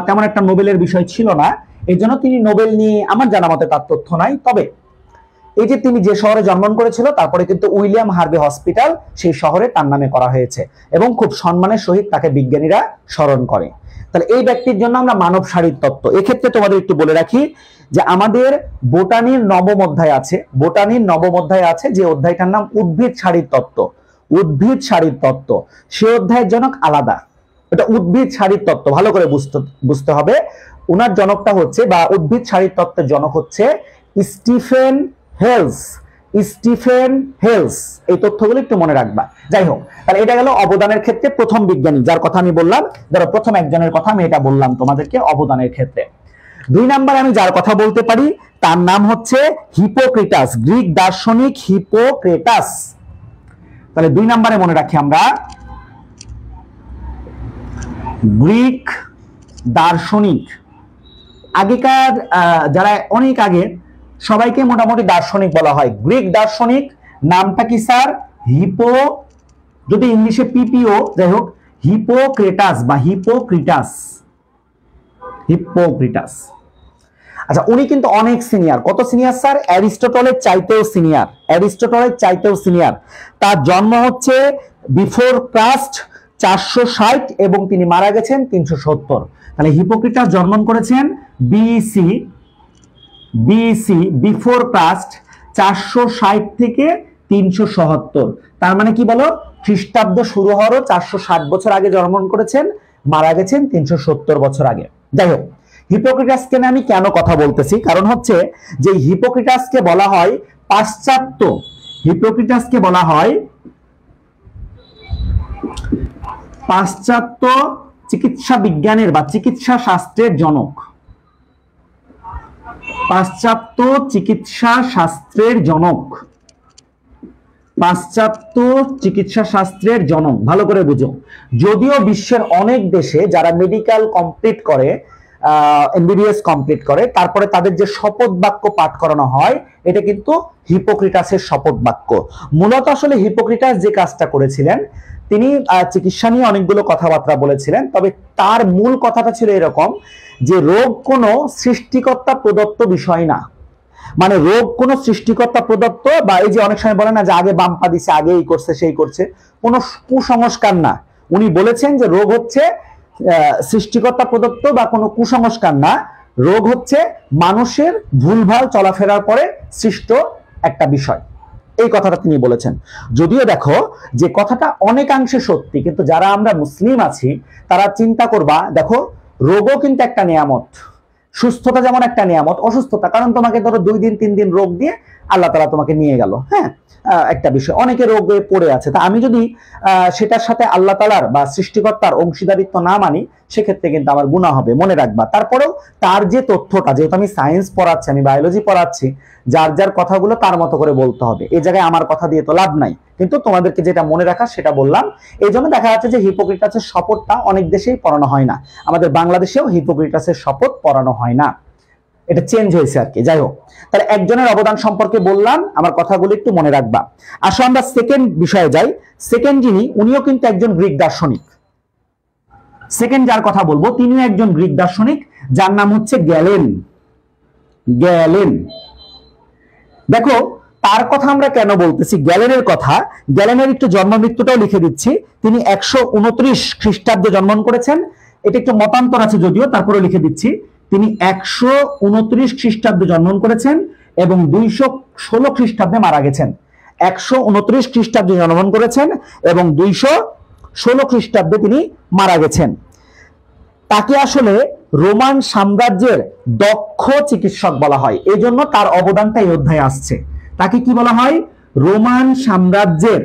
তেমন একটা নোবেলের বিষয় ছিল না, এই জন্য তিনি নোবেল নিয়ে আমার জানা মতে তার তথ্য নাই। তবে এই যে তিনি যে শহরে জন্মগ্রহণ করেছিল, তারপরে কিন্তু উইলিয়াম হার্ভে হসপিটাল সেই শহরে তার নামে করা হয়েছে এবং খুব সম্মানের সহিত তাকে বিজ্ঞানীরা স্মরণ করে। তাহলে এই ব্যক্তির জন্য আমরা মানব শারীরতত্ত্ব, এক্ষেত্রে তোমাদের একটু বলে রাখি যে আমাদের বোটানির নবম অধ্যায় আছে, যে অধ্যায়টার নাম উদ্ভিদ শারীরতত্ত্ব। উদ্ভিদ শারীরতত্ত্ব, সে অধ্যায়ের জনক আলাদা। এটা উদ্ভিদ শারীরতত্ত্ব, ভালো করে বুঝতে হবে। ওনার জনকটা হচ্ছে, বা উদ্ভিদ শারীরতত্ত্বের জনক হচ্ছে স্টিফেন হেলস। এই তথ্যগুলো একটু মনে রাখবা। যাই হোক, তাহলে এটা গেল অবদানের ক্ষেত্রে প্রথম বিজ্ঞানী যার কথা আমি বললাম। ধরো প্রথম একজনের কথা আমি এটা বললাম তোমাদেরকে অবদানের ক্ষেত্রে। 2 নম্বরে আমি যার কথা বলতে পারি তার নাম হচ্ছে হিপোক্রেটাস, গ্রিক দার্শনিক হিপোক্রেটাস। তাহলে 2 নম্বরে মনে রাখি আমরা গ্রিক দার্শনিক। আগেকার যারা অনেক আগে সবাইকে মোটামুটি দার্শনিক বলা হয়। গ্রিক দার্শনিক নামটা কি স্যার? যদি ইংলিশে পিপিও, যাই হোক, হিপোক্রেটাস বা হিপোক্রিটাস। আচ্ছা, উনি কিন্তু অনেক সিনিয়র। কত সিনিয়র স্যার? অ্যারিস্টটলের চাইতেও সিনিয়র। তার জন্ম হচ্ছে বিফোর ক্রাস্ট 460 এবং তিনি মারা গেছেন 370। তাহলে হিপোক্রেটাস জন্মগ্রহণ করেছেন বিসি বিফোর ক্রাস্ট 460 থেকে 377। তার মানে কি বলো? খ্রিস্টাব্দ শুরু হওয়ারও 460 বছর আগে জন্মগ্রহণ করেছেন, মারা গেছেন 370 বছর আগে। যাই হোক, হিপোক্রেটাসকে নিয়ে আমি কেন কথা বলতেছি, কারণ হচ্ছে যে হিপোক্রেটাসকে বলা হয় পাশ্চাত্য চিকিৎসা বিজ্ঞানের বা চিকিৎসা শাস্ত্রের জনক। পাশ্চাত্য চিকিৎসা শাস্ত্রের জনক, ভালো করে বুঝো। যদিও বিশ্বের অনেক দেশে যারা মেডিকেল কমপ্লিট করে, এমবিবিএস কমপ্লিট করে, তারপরে তাদের যে শপথ বাক্য পাঠ করানো হয়, এটা কিন্তু হিপোক্রেটাসের শপথ বাক্য। মূলত আসলে হিপোক্রেটাস যে কাজটা করেছিলেন, তিনি চিকিৎসা নিয়ে অনেকগুলো কথাবার্তা বলেছিলেন। তবে তার মূল কথাটা ছিল এরকম যে রোগ কোনো সৃষ্টিকর্তা প্রদত্ত বিষয় না। মানে রোগ কোনো সৃষ্টিকর্তা প্রদত্ত, বা এই যে অনেক সময় বলে না যে আগে বাম পা দিছে, আগে এই করছে সেই করছে, কোনো কুসংস্কার না। উনি বলেছেন যে রোগ হচ্ছে সৃষ্টিকর্তা প্রদত্ত বা কোনো কুসংস্কার না। রোগ হচ্ছে মানুষের ভুলভাল চলাফেরার পরে সৃষ্ট একটা বিষয়। এই কথাটা তিনি বলেছেন। যদিও দেখো যে কথাটা অনেকাংশে সত্যি, কিন্তু যারা আমরা মুসলিম আছি তারা চিন্তা করবা, দেখো রোগও কিন্তু একটা নিয়ামত। সুস্থতা যেমন একটা নিয়ামত, অসুস্থতা, কারণ তোমাকে ধরো 2 দিন 3 দিন রোগ দিয়ে আল্লাহ তাআলা তোমাকে নিয়ে গেল, হ্যাঁ, একটা বিষয়। অনেকে রোগে পড়ে আছে, তা আমি যদি সেটার সাথে আল্লাহ তাআলার বা সৃষ্টিকর্তার অংশীদারিত্ব না মানি, সেক্ষেত্রে কিন্তু আমার গুনাহ হবে, মনে রাখবা। তারপরেও তার যে তথ্যটা, যেহেতু আমি সায়েন্স পড়াচ্ছি, আমি বায়োলজি পড়াচ্ছি, যার যার কথাগুলো তার মতো করে বলতে হবে। এই জায়গায় আমার কথা দিয়ে তো লাভ নাই, কিন্তু তোমাদেরকে যেটা মনে রাখা সেটা বললাম। এই জন্য দেখা যাচ্ছে যে হিপোক্রেটাসের শপথটা অনেক দেশেই পড়ানো হয় না। আমাদের বাংলাদেশেও হিপোক্রেটাসের শপথ পড়ানো হয় না। এটা চেঞ্জ হয়েছে আর কি। যাই হোক, তাহলে একজনের অবদান সম্পর্কে বললাম, আমার কথাগুলো একটু মনে রাখবা। আসো আমরা সেকেন্ড বিষয়ে যাই। সেকেন্ড যিনি, উনিও কিন্তু একজন গ্রিক দার্শনিক। সেকেন্ড যার কথা বলবো তিনিও একজন গ্রিক দার্শনিক, যার নাম হচ্ছে গ্যালেন। গ্যালেন, দেখো তার কথা আমরা কেন বলতেছি, গ্যালেনের কথা। গ্যালেনের একটু জন্ম মৃত্যুটাও লিখে দিচ্ছি। তিনি 129 খ্রিস্টাব্দে জন্মগ্রহণ করেছেন। এটা একটু মতান্তর আছে যদিও, তারপরে লিখে দিচ্ছি। তিনি 129 খ্রিস্টাব্দে জন্মগ্রহণ করেছেন এবং 216 খ্রিস্টাব্দে মারা গেছেন। 129 খ্রিস্টাব্দে জন্মগ্রহণ করেছেন এবং 216 খ্রিস্টাব্দে তিনি মারা গেছেন। তাকে আসলে রোমান সাম্রাজ্যের দক্ষ চিকিৎসক বলা হয়, এই জন্য তার অবদানটা এই অধ্যায়ে আসছে। তাকে কি বলা হয়? রোমান সাম্রাজ্যের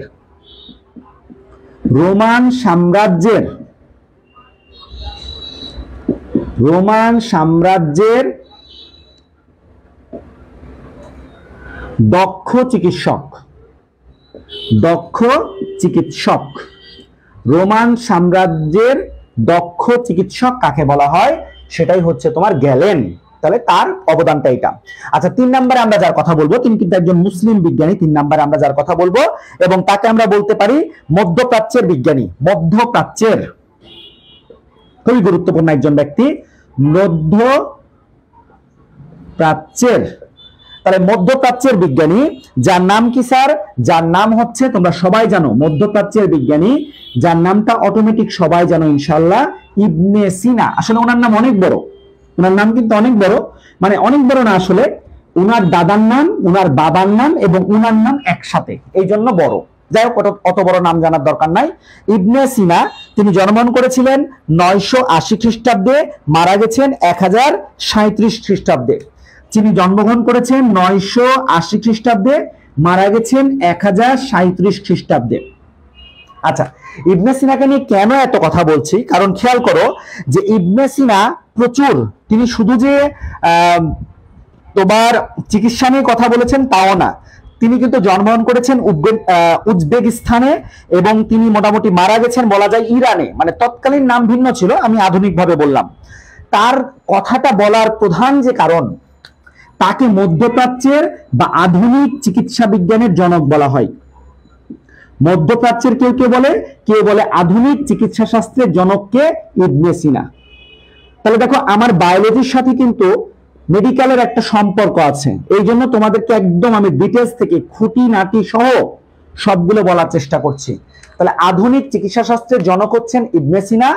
দক্ষ চিকিৎসক। রোমান সাম্রাজ্যের দক্ষ চিকিৎসক কাকে বলা হয়? সেটাই হচ্ছে তোমার গ্যালেন। তাহলে তার অবদানটা এটা। আচ্ছা, 3 নম্বরে আমরা যার কথা বলবো তিনি কিন্তু একজন মুসলিম বিজ্ঞানী। 3 নম্বরে আমরা যার কথা বলবো এবং তাকে আমরা বলতে পারি মধ্যপ্রাচ্যের বিজ্ঞানী। মধ্যপ্রাচ্যের খুবই গুরুত্বপূর্ণ একজন ব্যক্তি, মধ্যপ্রাচ্যের। তাহলে মধ্যপ্রাচ্যের বিজ্ঞানী যার নাম কি স্যার? যার নাম হচ্ছে, তোমরা সবাই জানো মধ্যপ্রাচ্যের বিজ্ঞানী যার নামটা অটোমেটিক সবাই জানো ইনশাআল্লাহ, ইবনে সিনা। আসলে ওনার নাম অনেক বড়, ওনার নাম কিন্তু অনেক বড়, মানে অনেক বড় না, আসলে ওনার দাদার নাম, ওনার বাবার নাম এবং ওনার নাম একসাথে, এই জন্য বড়। যাই হোক, অত বড় নাম জানার দরকার নাই। ইবনে সিনা তিনি জন্মগ্রহণ করেছিলেন 980 খ্রিস্টাব্দে, মারা গেছেন 1037 খ্রিস্টাব্দে। তিনি জন্মগ্রহণ করেছেন 980 খ্রিস্টাব্দে, মারা গেছেন 1037 খ্রিস্টাব্দে। আচ্ছা, ইবনে সিনাকে নিয়ে কেন এত কথা বলছি? কারণ খেয়াল করো যে ইবনে সিনা প্রচুর, তিনি শুধু যে তোমার চিকিৎসা নিয়ে কথা বলেছেন তাও না, তিনি কিন্তু জন্মগ্রহণ করেছেন উজবেকিস্তানে এবং তিনি মোটামুটি মারা গেছেন বলা যায় ইরানে। মানে তৎকালীন নাম ভিন্ন ছিল, আমি আধুনিকভাবে বললাম। তার কথাটা বলার প্রধান যে কারণ, তাকে মধ্যপ্রাচ্যের বা আধুনিক চিকিৎসা বিজ্ঞানের জনক বলা হয়। মধ্যপ্রাচ্যের কেউ বলে আধুনিক চিকিৎসা শাস্ত্রের জনককে ইবনে সিনা। তাহলে দেখো, আমার বায়োলজির সাথে কিন্তু মেডিকেলের একটা সম্পর্ক আছে, এই জন্য তোমাদেরকে একদম আমি ডিটেলস থেকে খুঁটিনাটি সহ সবগুলো বলার চেষ্টা করছি। তাহলে আধুনিক চিকিৎসা শাস্ত্রের জনক হচ্ছেন ইবনে সিনা,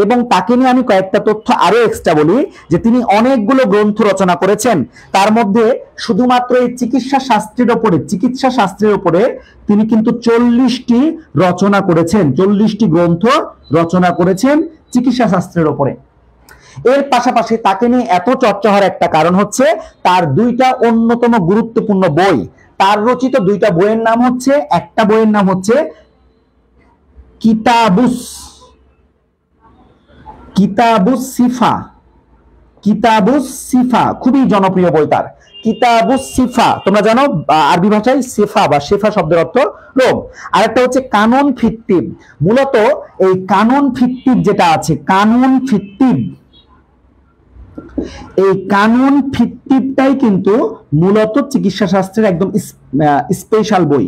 এবং তাকে নিয়ে আমি কয়েকটা তথ্য আরো এক্সট্রা বলি যে তিনি অনেকগুলো গ্রন্থ রচনা করেছেন। তার মধ্যে শুধুমাত্র এই চিকিৎসা শাস্ত্রের উপরে তিনি কিন্তু 40টি রচনা করেছেন, 40টি গ্রন্থ রচনা করেছেন চিকিৎসা শাস্ত্রের উপরে। এর পাশাপাশি তাকে নিয়ে এত চর্চা হওয়ার একটা কারণ হচ্ছে তার 2টা অন্যতম গুরুত্বপূর্ণ বই। তার রচিত 2টা বইয়ের নাম হচ্ছে, একটা বইয়ের নাম হচ্ছে কিতাবুস সিফা, খুবই জনপ্রিয় বই তার, কিতাবুস সিফা। তোমরা জানো আরবি ভাষায় সিফা বা শেফা শব্দের অর্থ রোগ। আর একটা হচ্ছে কানুন ফিত্তিব। মূলত এই কানুন ফিত্তিব যেটা আছে, এই কানুন ফিত্তিবটাই কিন্তু মূলত চিকিৎসা শাস্ত্রের একদম স্পেশাল বই,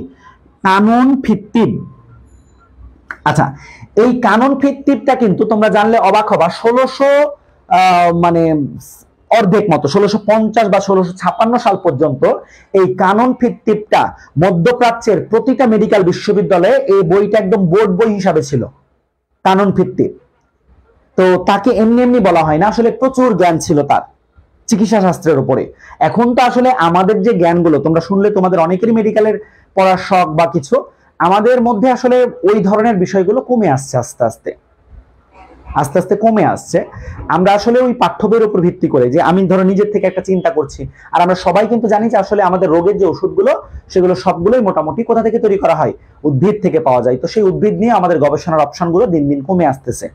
কানুন ফিত্তিব। আচ্ছা, এই কানুন ফিত্তিবটা কিন্তু তোমরা জানলে অবাক হবা, 1600 মানে অর্ধেক মতো 1650 বা 1656 সাল পর্যন্ত এই কানুন ফিত্তিবটা মধ্যপ্রাচ্যের প্রতিটা মেডিকেল বিশ্ববিদ্যালয়ে এই বইটা একদম বোর্ড বই হিসাবে ছিল, কানুন ফিত্তিব। তো তাকে এমনি বলা হয় না, আসলে প্রচুর জ্ঞান ছিল তার চিকিৎসা শাস্ত্রের উপরে। এখন তো আসলে আমাদের যে জ্ঞানগুলো তোমরা শুনলে তোমাদের অনেকেরই মেডিকেলের পড়ার শখ বা কিছু, আমাদের মধ্যে আসলে ওই ধরনের বিষয়গুলো কমে আসছে, আস্তে আস্তে কমে আসছে। আমরা আসলে ওই পাঠ্য বইয়ের উপর ভিত্তি করে, যে আমি ধরো নিজের থেকে একটা চিন্তা করছি, আর আমরা সবাই কিন্তু জানি যে আসলে আমাদের রোগের যে ওষুধগুলো সেগুলো সবগুলোই মোটামুটি কোথা থেকে তৈরি করা হয়, উদ্ভিদ থেকে পাওয়া যায়। তো সেই উদ্ভিদ নিয়ে আমাদের গবেষণার অপশনগুলো দিন দিন কমে আসতেছে।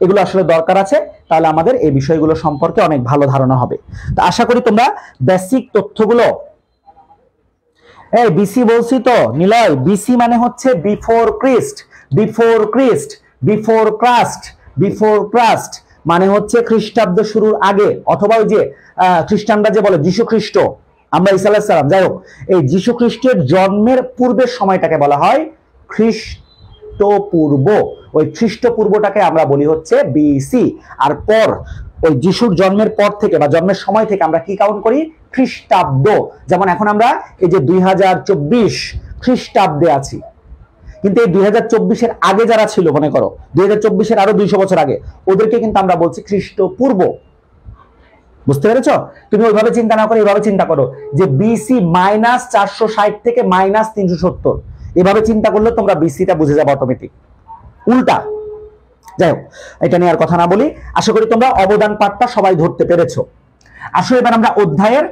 এগুলো আসলে দরকার আছে, তাহলে আমাদের এই বিষয়গুলো সম্পর্কে অনেক ভালো ধারণা হবে। তো আশা করি তোমরা বেসিক তথ্যগুলো, এই বিসি বলছি তো নিলয়, বিসি মানে হচ্ছে বিফোর ক্রাস্ট, মানে হচ্ছে খ্রিস্টাব্দ শুরুর আগে, অথবা ওই যে খ্রিস্টানরা যে বলে যীশু খ্রিস্ট, আমরা ঈসা আলাইহিস সালাম, যাই হোক এই যীশু খ্রিস্টের জন্মের পূর্বের সময়টাকে বলা হয় খ্রিস্টপূর্ব। ওই খ্রিস্টপূর্বটাকে আমরা বলি হচ্ছে বিসি। আর পর ওই যিশুর জন্মের পর থেকে বা জন্মের সময় থেকে আমরা কি কাউন্ট করি? খ্রিস্টাব্দ। যেমন এখন আমরা এই যে 2024 খ্রিস্টাব্দে আছি, কিন্তু এই 2024-এর আগে যারা ছিল, মনে করো 2024-এর আরো 200 বছর আগে, ওদেরকে কিন্তু আমরা বলছি খ্রিস্টপূর্ব। বুঝতে পেরেছো? তুমি ওইভাবে চিন্তা না করে এইভাবে চিন্তা করো যে বিসি -460 থেকে -370, এভাবে চিন্তা করলে তোমরা বিসিটা বুঝে যাবে অটোমেটিক। উল্টা, যাই হোক এটা নিয়ে আর কথা না বলি। আশা করি তোমরা অবদান পাঠটা সবাই ধরতে পেরেছো। আসলে এবার আমরা অধ্যায়ের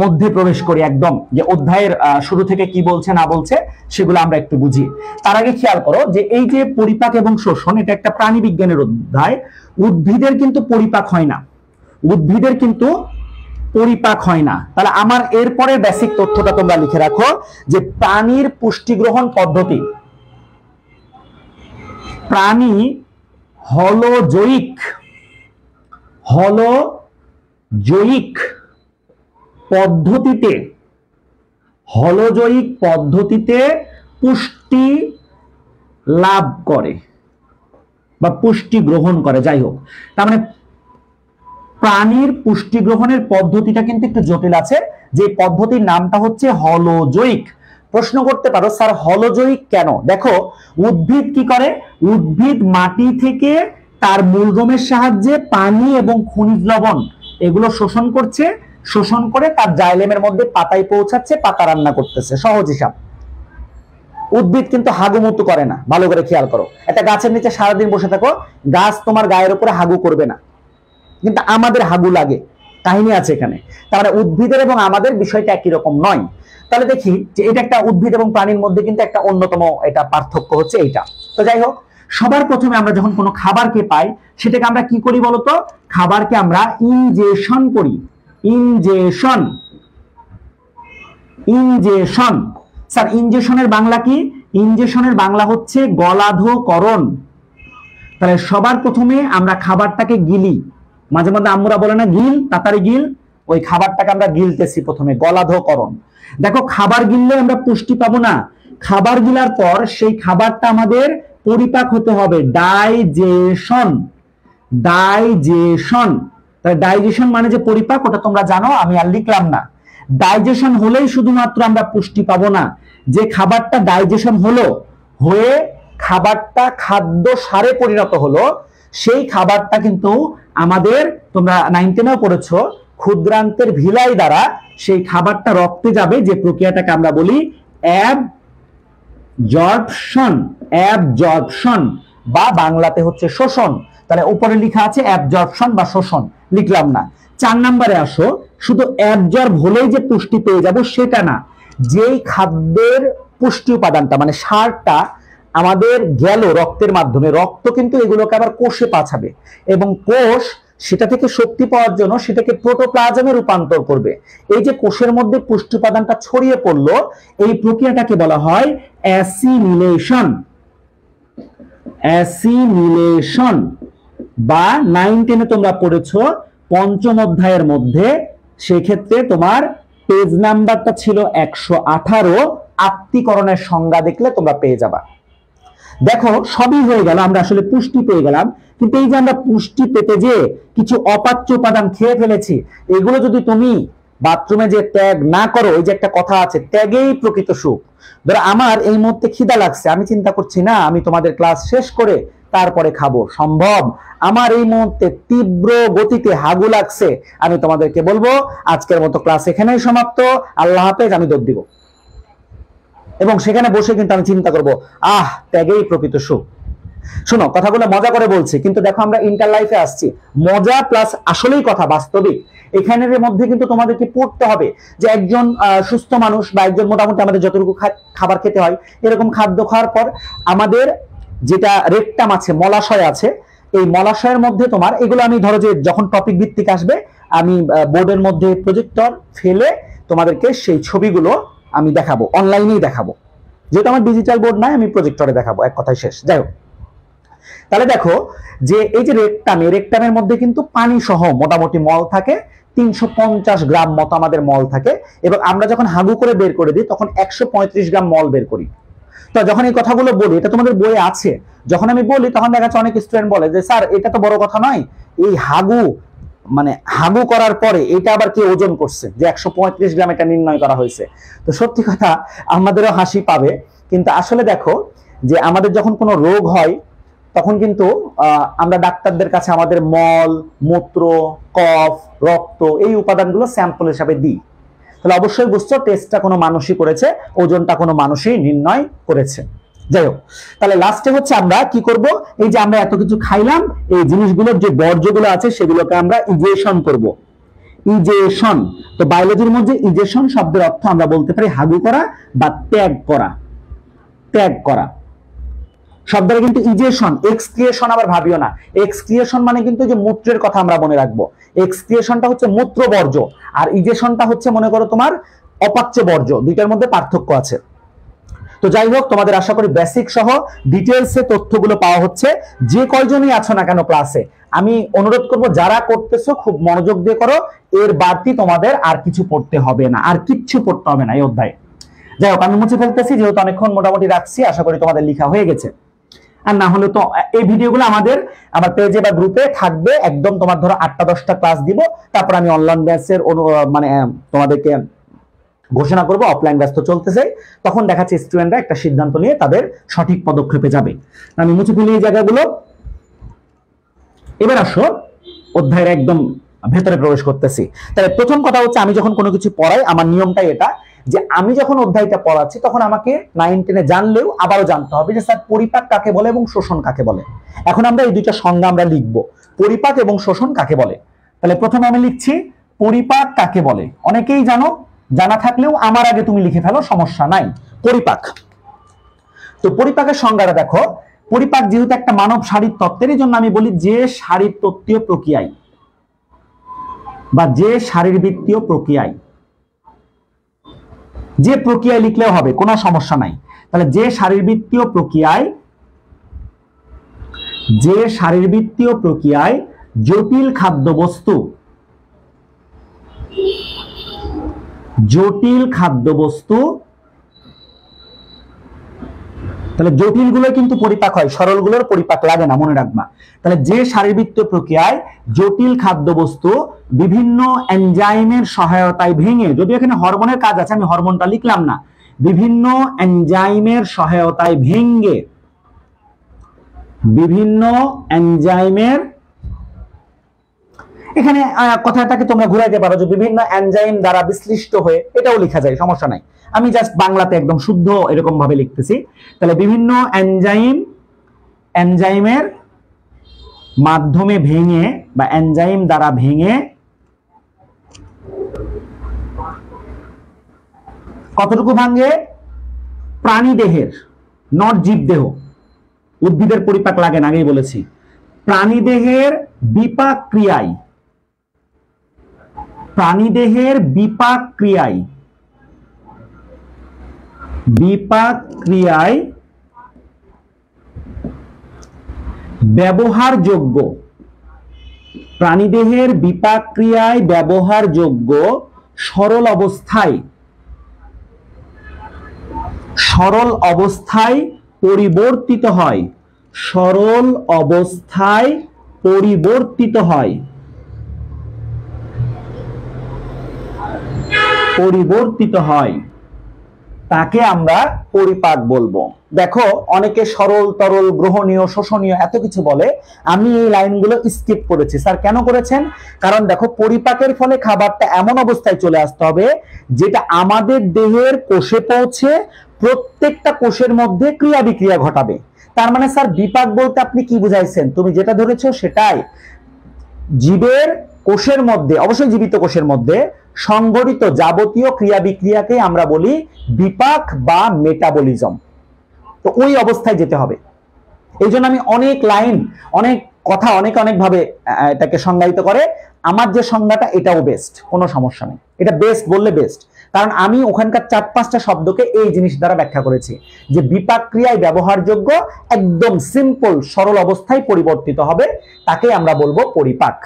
মধ্যে প্রবেশ করি, একদম যে অধ্যায়ের শুরু থেকে কি বলছে না বলছে সেগুলো আমরা একটু বুঝি। তার আগে খেয়াল করো যে এই যে পরিপাক এবং শোষণ, এটা একটা প্রাণী বিজ্ঞানের অধ্যায়। উদ্ভিদের কিন্তু পরিপাক হয় না, উদ্ভিদের কিন্তু পরিপাক হয় না। তাহলে আমার এরপরে বেসিক তথ্যটা তোমরা লিখে রাখো যে প্রাণীর পুষ্টি গ্রহণ পদ্ধতি, প্রাণী হলোজয়িক পদ্ধতিতে, হলোজয়িক পদ্ধতিতে পুষ্টি লাভ করে বা পুষ্টি গ্রহণ করে। যাই হোক, তার মানে প্রাণীর পুষ্টি গ্রহণের পদ্ধতিটা কিন্তু একটু জটিল আছে, যে পদ্ধতির নামটা হচ্ছে হলোজয়িক। প্রশ্ন করতে পারো স্যার হলোজয়িক কেন? দেখো উদ্ভিদ কি করে, উদ্ভিদ মাটি থেকে তার মূলরোমের সাহায্যে পানি এবং খনিজ লবণ এগুলো শোষণ করছে, শোষণ করে তার জাইলেমের মধ্যে পাতায় পৌঁছাচ্ছে, পাতা রান্না করতেছে। সহজ হিসাব। উদ্ভিদ কিন্তু হাগুমুতু করে না, ভালো করে খেয়াল করো। একটা গাছের নিচে সারাদিন বসে থাকো, গাছ তোমার গায়ের উপরে হাগু করবে না, কিন্তু আমাদের হাগু লাগে। কাহিনী আছে এখানে। তার মানে উদ্ভিদের এবং আমাদের বিষয়টা একই রকম নয়। তাহলে দেখি যে এটা একটা উদ্ভিদ এবং প্রাণীর মধ্যে কিন্তু একটা অন্যতম এটা পার্থক্য হচ্ছে এইটা। তো যাই হোক, সবার প্রথমে আমরা যখন কোনো খাবারকে পাই সেটাকে আমরা কি করি বলতো? খাবারকে আমরা ইনজেকশন করি। Injection, injection. স্যার ইনজেকশনের বাংলা কি? ইনজেকশনের বাংলা হচ্ছে গলাধকরণ। তাহলে সবার প্রথমে আমরা খাবারটাকে গিলি, মাঝে মধ্যে আম্মুরা বলে না গিল, তাড়াতাড়ি গিল, ওই খাবারটাকে আমরা গিলতেছি প্রথমে, গলাধকরণ। দেখো খাবার গিললে আমরা পুষ্টি পাবো না, খাবার গিলার পর সেই খাবারটা আমাদের পরিপাক হতে হবে, ডাইজেশন। ডাইজেশন, তাহলে ডাইজেশন মানে যে পরিপাক, ওটা তোমরা জানো, আমি আর লিখলাম না। ডাইজেশন হলেই শুধুমাত্র আমরা পুষ্টি পাবো না, যে খাবারটা ডাইজেশন হলো, হয়ে খাবারটা খাদ্য সারে পরিণত হলো, সেই খাবারটা কিন্তু আমাদের, তোমরা 9-10-এও পড়েছো, ক্ষুদ্রান্তের ভিলাই দ্বারা সেই খাবারটা রক্তে যাবে, যে প্রক্রিয়াটাকে আমরা বলি অ্যাবজর্পশন। অ্যাবজর্পশন বা বাংলাতে হচ্ছে শোষণ। তাহলে উপরে লেখা আছে অ্যাবজর্পশন বা শোষণ, লিখলাম না। 4 নম্বরে আসো, শুধু অ্যাবজর্ব হলেই যে পুষ্টি পেয়ে যাব সেটা না, যেই খাদ্যের পুষ্টি উপাদানটা মানে সারটা আমাদের গেল রক্তের মাধ্যমে, রক্ত কিন্তু এগুলোকে আবার কোষে পাঠাবে, এবং কোষ সেটা থেকে শক্তি পাওয়ার জন্য সেটাকে প্রোটোপ্লাজমে রূপান্তর করবে। এই যে কোষের মধ্যে পুষ্টি উপাদানটা ছড়িয়ে পড়লো, এই প্রক্রিয়াটাকে বলা হয় অ্যাসিমিলেশন। অ্যাসিমিলেশন বা 9-10-এ তোমরা পড়েছো পঞ্চম অধ্যায়ের মধ্যে, সেক্ষেত্রে তোমার পেজ নাম্বারটা ছিল 118, আত্তীকরণের সংজ্ঞা দেখলে তোমরা পেয়ে যাবা। দেখো সবই হয়ে গেল, আমরা আসলে পুষ্টি পেয়ে গেলাম, কিন্তু এই যে আমরা পুষ্টি পেতে যে কিছু অপাচ্য উপাদান খেয়ে ফেলেছি, এগুলো যদি তুমি বাথরুমে যে ত্যাগ না করো, ওই যে একটা কথা আছে, ত্যাগেই প্রকৃত সুখ। ধরো আমার এই মুহূর্তে খিদা লাগছে, আমি চিন্তা করছি না আমি তোমাদের ক্লাস শেষ করে তারপরে খাবো, সম্ভব? আমার এই মুহূর্তে তীব্র গতিতে হাগু লাগছে, আমি তোমাদেরকে বলবো আজকের মতো ক্লাস এখানেই সমাপ্ত, আল্লাহ হাফেজ, আমি দৌড় দিব। এবং সেখানে বসে কিন্তু আমি চিন্তা করব, ত্যাগেই প্রকৃত সুখ। শোনো, কথাগুলো মজা করে বলছি, কিন্তু দেখো আমরা ইন্টার লাইফে আসছি, মজা প্লাস আসলেই কথা বাস্তবিক। এখানের মধ্যে কিন্তু তোমাদেরকে পড়তে হবে যে একজন সুস্থ মানুষ বা একজন মোটামুটি আমাদের যতটুকু খাবার খেতে হয়, এরকম খাদ্য খাওয়ার পর আমাদের যেটা রেকটাম আছে, মলাশয় আছে, এই মলাশয়ের মধ্যে তোমার এগুলো, আমি ধরো যে যখন টপিক ভিত্তিক আসবে আমি বোর্ডের মধ্যে প্রজেক্টর ফেলে তোমাদেরকে সেই ছবিগুলো আমি দেখাবো, অনলাইনেই দেখাবো, যেহেতু আমার ডিজিটাল বোর্ড নাই, আমি প্রজেক্টরে দেখাবো, এক কথায় শেষ। যাই হোক, তাহলে দেখো যে এই যে রেকটামের মধ্যে কিন্তু পানি সহ মোটামুটি মল থাকে, 350 গ্রাম মতো আমাদের মল থাকে, এবং আমরা যখন হাগু করে বের করে দিই তখন 135 গ্রাম মল বের করি। তো যখন এই কথাগুলো বলি, এটা তোমাদের বইয়ে আছে, যখন আমি বলি তখন দেখা যাচ্ছে অনেক স্টুডেন্ট বলে যে স্যার এটা তো বড় কথা নয়, এই হাগু করার পরে এটা আবার কি ওজন করছে যে 135 গ্রাম এটা নির্ণয় করা হয়েছে। তো সত্যি কথা আমাদেরও হাসি পাবে, কিন্তু আসলে দেখো যে আমাদের যখন কোনো রোগ হয় তখন কিন্তু আমরা ডাক্তারদের কাছে আমাদের মল, মূত্র, কফ, রক্ত এই উপাদানগুলো স্যাম্পল হিসাবে দিই। তাহলে অবশ্যই বুঝছো টেস্টটা কোনো মানুষই করেছে, ওজনটা কোনো মানুষই নির্ণয় করেছে। যাই হোক, তাহলে লাস্টে হচ্ছে আমরা কি করব, এই যে আমরা এত কিছু খাইলাম, এই জিনিসগুলোর যে বর্জ্যগুলো আছে সেগুলোকে আমরা ইজেশন করব। ইজেশন, তো বায়োলজির মধ্যে ইজেশন শব্দের অর্থ আমরা বলতে পারি হাগু করা বা ত্যাগ করা। ত্যাগ করা শব্দটা কিন্তু ইজেশন, এক্সক্রিয়েশন আবার ভাবিও না। এক্সক্রিয়েশন মানে কিন্তু যে মূত্রের কথা আমরা মনে রাখবো। এক্সক্রিয়েশনটা হচ্ছে মূত্র বর্জ্য, আর ইজেশনটা হচ্ছে মনে করো তোমার অপাচ্য বর্জ্য, দুইটার মধ্যে পার্থক্য আছে। তো যাই হোক, তোমাদের আশা করি বেসিক সহ ডিটেলসে তথ্যগুলো পাওয়া হচ্ছে। যে কয়জনই আছো না কেন ক্লাসে, আমি অনুরোধ করব যারা করতেছো খুব মনোযোগ দিয়ে করো, এর বাড়তি তোমাদের আর কিছু পড়তে হবে না, আর কিচ্ছু পড়তে হবে না এই অধ্যায়ে। যাই হোক, আমি মুছে ফেলতেছি যেহেতু অনেকক্ষণ মোটামুটি রাখছি, আশা করি তোমাদের লেখা হয়ে গেছে। আর না হলে তো এই ভিডিওগুলো আমার পেজে বা গ্রুপে থাকবে, একদম তোমার ধরো 8টা-10টা ক্লাস দিব, তারপর আমি অনলাইন ব্যাচের মানে তোমাদেরকে ঘোষণা করব অফলাইন ব্যাচ তো চলতেছে, তখন দেখাচ্ছে স্টুডেন্টরা একটা সিদ্ধান্ত নিয়ে তাদের সঠিক পদক্ষেপে যাবে। আমি মুছে ফেলি এই জায়গাগুলো। এবার আসো অধ্যায়ের একদম ভেতরে প্রবেশ করতেছি। তাহলে প্রথম কথা হচ্ছে, আমি যখন কোনো কিছু পড়াই আমার নিয়মটাই এটা যে আমি যখন অধ্যায়টা পড়াচ্ছি তখন আমাকে 9-10-এ জানলেও আবারও জানতে হবে যে স্যার পরিপাক কাকে বলে এবং শোষণ কাকে বলে। এখন আমরা এই দুইটা সংজ্ঞা আমরা লিখবো, পরিপাক এবং শোষণ কাকে বলে। তাহলে প্রথমে আমি লিখছি পরিপাক কাকে বলে। অনেকেই জানো, জানা থাকলেও আমার আগে তুমি লিখে ফেলো, সমস্যা নাই। পরিপাক, তো পরিপাকের সংজ্ঞাটা দেখো। পরিপাক যেহেতু একটা মানব শারীর তত্ত্বের, এই জন্য আমি বলি যে শারীরতত্ত্বীয় প্রক্রিয়ায় বা যে শারীরবৃত্তীয় প্রক্রিয়ায়, যে প্রক্রিয়ায় লিখলেও হবে, কোনো সমস্যা নাই। তাহলে যে শারীরবৃত্তীয় প্রক্রিয়ায় জটিল খাদ্যবস্তু তাহলে জটিল গুলো কিন্তু পরিপাক হয়, সরল গুলোর পরিপাক লাগে না, মনে রাখবা। তাহলে যে শারীরবৃত্তীয় প্রক্রিয়ায় জটিল খাদ্যবস্তু বিভিন্ন এনজাইমের সহায়তায় ভেঙে, যদি এখানে হরমোনের কাজ আছে আমি হরমোনটা লিখলাম না, বিভিন্ন এনজাইমের সহায়তায় ভেঙে, বিভিন্ন এনজাইমের, এখানে কথাটাকে তোমরা ঘুরাইতে পারো যে বিভিন্ন এনজাইম দ্বারা বিশ্লিষ্ট হয়ে, এটাও লেখা যায়, সমস্যা নাই। আমি জাস্ট বাংলাতে একদম শুদ্ধ এরকম ভাবে লিখতেছি। তাহলে বিভিন্ন এনজাইমের মাধ্যমে ভেঙে বা এনজাইম দ্বারা ভেঙে, কতটুকু ভাঙে? প্রাণীদেহের, নট জীবদেহ, উদ্ভিদের পরিপাক লাগে না, আগেই বলেছি। প্রাণীদেহের বিপাক ক্রিয়ায় ব্যবহারযোগ্য, প্রাণীদেহের বিপাক ক্রিয়ায় ব্যবহারযোগ্য সরল অবস্থায় পরিবর্তিত হয়, তাকে আমরা পরিপাক বলবো। দেখো অনেকে সরল, তরল, গ্রহণীয়, শোষণীয় এত কিছু বলে, আমি এই লাইনগুলো স্কিপ করেছি। স্যার কেন করেছেন? কারণ দেখো পরিপাকের ফলে খাবারটা এমন অবস্থায় চলে আসতে হবে যেটা আমাদের দেহের কোষে পৌঁছে প্রত্যেকটা কোষের মধ্যে ক্রিয়া বিক্রিয়া ঘটাবে। তার মানে স্যার বিপাক বলতে আপনি কি বুঝাইছেন? তুমি যেটা ধরেছো সেটাই। জীবের কোষের মধ্যে, অবশ্যই জীবিত কোষের মধ্যে সংঘটিত যাবতীয় ক্রিয়া বিক্রিয়াকে আমরা বলি বিপাক বা মেটাবলিজম। তো ওই অবস্থায় যেতে হবে। এই জন্য আমি অনেক লাইন, অনেক কথা অনেকে অনেক ভাবে এটাকে সংজ্ঞায়িত করে, আমার যে সংজ্ঞাটা এটাও বেস্ট, কোনো সমস্যা নেই, এটা বেস্ট বললে বেস্ট। কারণ আমি ওখানকার 4-5টা শব্দকে এই জিনিস দ্বারা ব্যাখ্যা করেছি যে বিপাক ক্রিয়ায় ব্যবহারযোগ্য একদম সিম্পল সরল অবস্থায় পরিবর্তিত হবে, তাকে আমরা বলবো পরিপাক।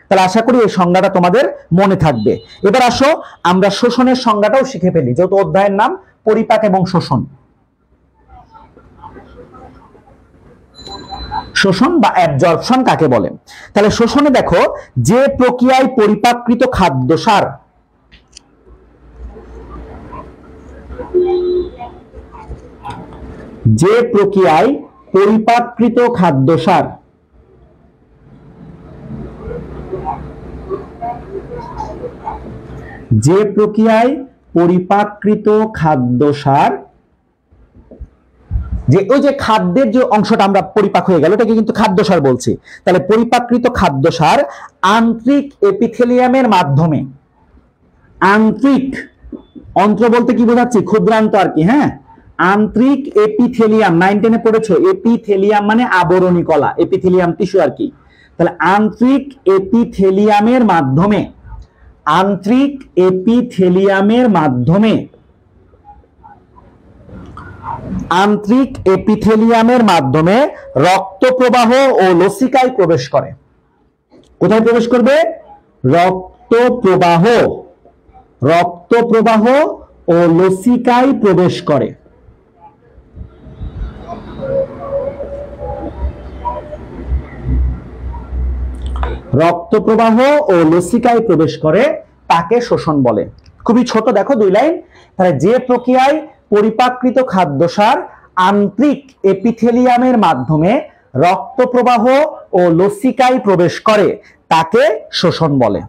তাহলে আশা করি এই সংজ্ঞাটা তোমাদের মনে থাকবে। এবার আসো আমরা শোষণের সংজ্ঞাটাও শিখে ফেলি, যেহেতু অধ্যায়ের নাম পরিপাক এবং শোষণ। শোষণ বা অ্যাবজর্পশন কাকে বলে? তাহলে শোষণে দেখো, যে প্রক্রিয়ায় পরিপাককৃত খাদ্যসার যে প্রক্রিয়ায় পরিপাককৃত খাদ্যসার যে প্রক্রিয়ায় পরিপাককৃত খাদ্যসার, যে ওই যে খাদ্যের যে অংশটা আমরা পরিপাক হয়ে গেল এটাকে কিন্তু খাদ্যসার বলছি। তাহলে পরিপাককৃত খাদ্যসার আন্তরিক এপিথেলিয়ামের মাধ্যমে, আন্তরিক, অন্ত্র বলতে কি বোঝাচ্ছি? ক্ষুদ্রান্ত আর কি, হ্যাঁ, আন্তরিক এপিথেলিয়াম, 9-10 এ পড়েছো, এপিথেলিয়াম মানে আবরণী কলা, এপিথেলিয়াম টিস্যু আর কি। তাহলে আন্তরিক এপিথেলিয়ামের মাধ্যমে, আন্তরিক এপিথেলিয়ামের মাধ্যমে, আন্তরিক এপিথেলিয়ামের মাধ্যমে রক্ত প্রবাহ ও লসিকায় প্রবেশ করে। কোথায় প্রবেশ করবে? রক্ত প্রবাহ, রক্ত প্রবাহ ও লসিকায় প্রবেশ করে। রক্ত প্রবাহ ও লসিকায় প্রবেশ করে, তাকে শোষণ বলে। খুবই ছোট, দেখো 2 লাইন। তাহলে যে প্রক্রিয়ায় পরিপাককৃত খাদ্যসার আন্তরিক এপিথেলিয়ামের মাধ্যমে রক্ত প্রবাহ ও লসিকায় প্রবেশ করে, তাকে শোষণ বলে।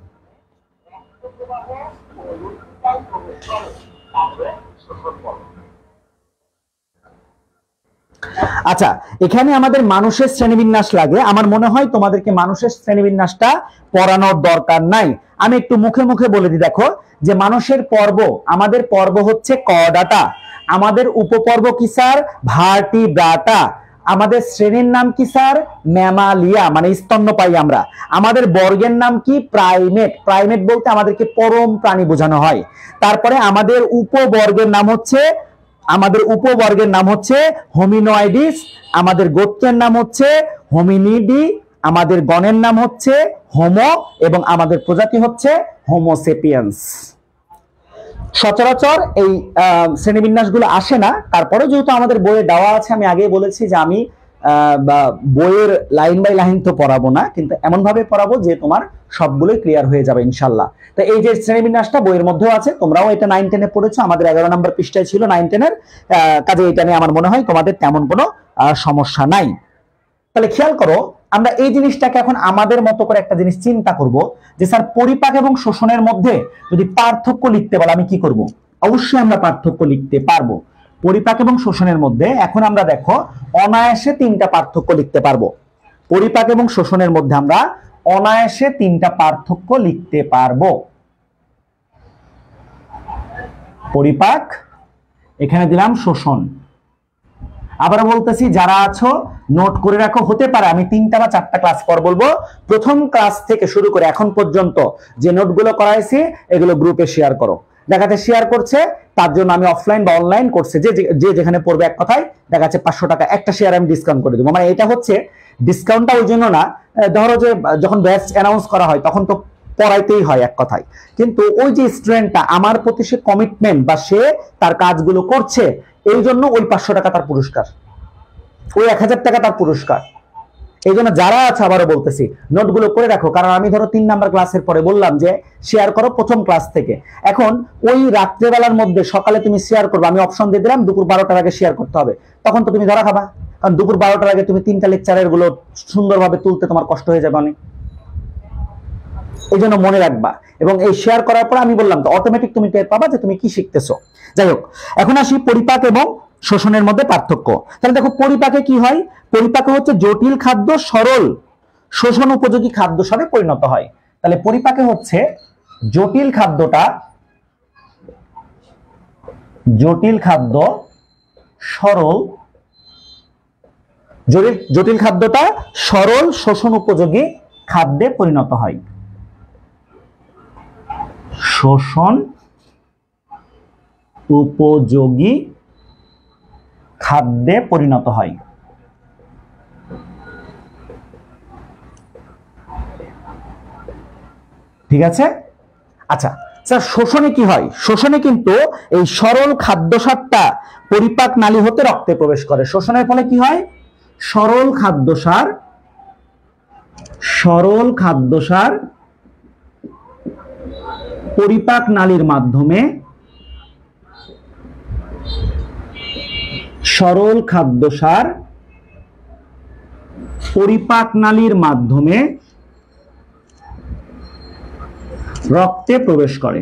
আচ্ছা, এখানে আমাদের মানুষের শ্রেণীবিন্যাস লাগে। আমার মনে হয় তোমাদেরকে মানুষের শ্রেণীবিন্যাসটা পড়ানোর দরকার নাই, আমি একটু মুখে মুখে বলে দিই। দেখো যে মানুষের পর্ব, আমাদের পর্ব হচ্ছে কর্ডাটা, আমাদের উপপর্ব কি স্যার? ভার্টিব্রাটা, আমাদের শ্রেণীর নাম কি স্যার? ম্যামালিয়া, মানে স্তন্যপায়ী আমরা। আমাদের বর্গের নাম কি? প্রাইমেট, প্রাইমেট বলতে আমাদেরকে পরম প্রাণী বোঝানো হয়। তারপরে আমাদের উপবর্গের নাম হচ্ছে, আমাদের উপবর্গের নাম হচ্ছে হোমিনয়েডিস, আমাদের গোত্রের নাম হচ্ছে হোমিনিডি, আমাদের গণের নাম হচ্ছে হোমো, এবং আমাদের প্রজাতি হচ্ছে হোমোসেপিয়েন্স। সচরাচর এই শ্রেণীবিন্যাসগুলো আসে না, তারপরে যেহেতু আমাদের বইয়ে দেওয়া আছে, আমি আগেই বলেছি যে আমি বইয়ের লাইন বাই লাইন তো পড়াবো না, কিন্তু এমন ভাবে পড়াবো যে তোমার সবগুলোই ক্লিয়ার হয়ে যাবে ইনশাল্লাহ। তো এই যে শ্রেণীবিন্যাসটা বইয়ের মধ্যেও আছে, তোমরাও এটা 9-10 এ পড়েছো, আমাদের 11 নম্বর পৃষ্ঠায় ছিল 9-10 এর, কাজে এটা নিয়ে আমার মনে হয় তোমাদের তেমন কোনো সমস্যা নাই। তাহলে খেয়াল করো, আমরা এই জিনিসটাকে এখন আমাদের মতো করে একটা জিনিস চিন্তা করব যে স্যার পরিপাক এবং শোষণের মধ্যে যদি পার্থক্য লিখতে বলে আমি কি করব? অবশ্যই আমরা পার্থক্য লিখতে পারবো। পরিপাক এবং শোষণের মধ্যে এখন আমরা দেখো অনায়াসে 3টা পার্থক্য লিখতে পারবো। পরিপাক এবং শোষণের মধ্যে আমরা অনায়াসে 3টা পার্থক্য লিখতে পারবো। পরিপাক, এখানে দিলাম শোষণ। আবার বলতেছি, যারা আছো নোট করে রাখো, হতে পারে আমি 3টা বা 4টা ক্লাস পর বলবো। প্রথম ক্লাস থেকে শুরু করে এখন পর্যন্ত যে নোটগুলো করাইছি এগুলো গ্রুপে শেয়ার করো। দেখাতে শেয়ার করছে তার জন্য আমি অফলাইন বা অনলাইন কোর্সে যে যেখানে পড়বে, এক কথায় দেখাচ্ছে 500 টাকা একটা শেয়ার আমি ডিসকাউন্ট করে দেবো। মানে এটা হচ্ছে ডিসকাউন্টটা ওই জন্য না, ধরো যে যখন ব্যাচ অ্যানাউন্স করা হয় তখন তো পড়াইতেই হয় এক কথায়, কিন্তু ওই যে স্টুডেন্টটা আমার প্রতি সে কমিটমেন্ট বা সে তার কাজগুলো করছে, এই জন্য ওই 500 টাকা তার পুরস্কার, ওই 1000 টাকা তার পুরস্কার। এই জন্য যারা আছে আবারও বলতেছি নোটগুলো করে রাখো, কারণ আমি ধরো 3 নাম্বার ক্লাসের পরে বললাম যে শেয়ার করো প্রথম ক্লাস থেকে। এখন ওই রাত্রেবেলার মধ্যে সকালে তুমি শেয়ার করবে, আমি অপশন দিয়ে দিলাম দুপুর 12টার আগে শেয়ার করতে হবে, তখন তো তুমি ধরা খাবা, কারণ দুপুর 12টার আগে তুমি 3টা লেকচারের গুলো সুন্দরভাবে তুলতে তোমার কষ্ট হয়ে যাবে অনেক। এই জন্য মনে রাখবা, এবং এই শেয়ার করার পর আমি বললাম তো অটোমেটিক তুমি টের পাবা যে তুমি কি শিখতেছো। যাই হোক, এখন আসি পরিপাক এবং শোষণের মধ্যে পার্থক্য। তাহলে দেখো পরিপাকে কি হয়? পরিপাকে হচ্ছে জটিল খাদ্য সরল শোষণ উপযোগী খাদ্য সারে পরিণত হয়। তাহলে পরিপাকে হচ্ছে জটিল খাদ্য সরল জটিল খাদ্যটা সরল শোষণ উপযোগী খাদ্যে পরিণত হয়। শোষণ উপযোগী খাদ্যে পরিণত হয়। ঠিক আছে। আচ্ছা স্যার, শোষণে কি হয়? শোষণে কিন্তু এই সরল খাদ্যসারটা পরিপাক নালী হতে রক্তে প্রবেশ করে। শোষণের ফলে কি হয়? সরল খাদ্যসার পরিপাক নালীর মাধ্যমে রক্তে প্রবেশ করে।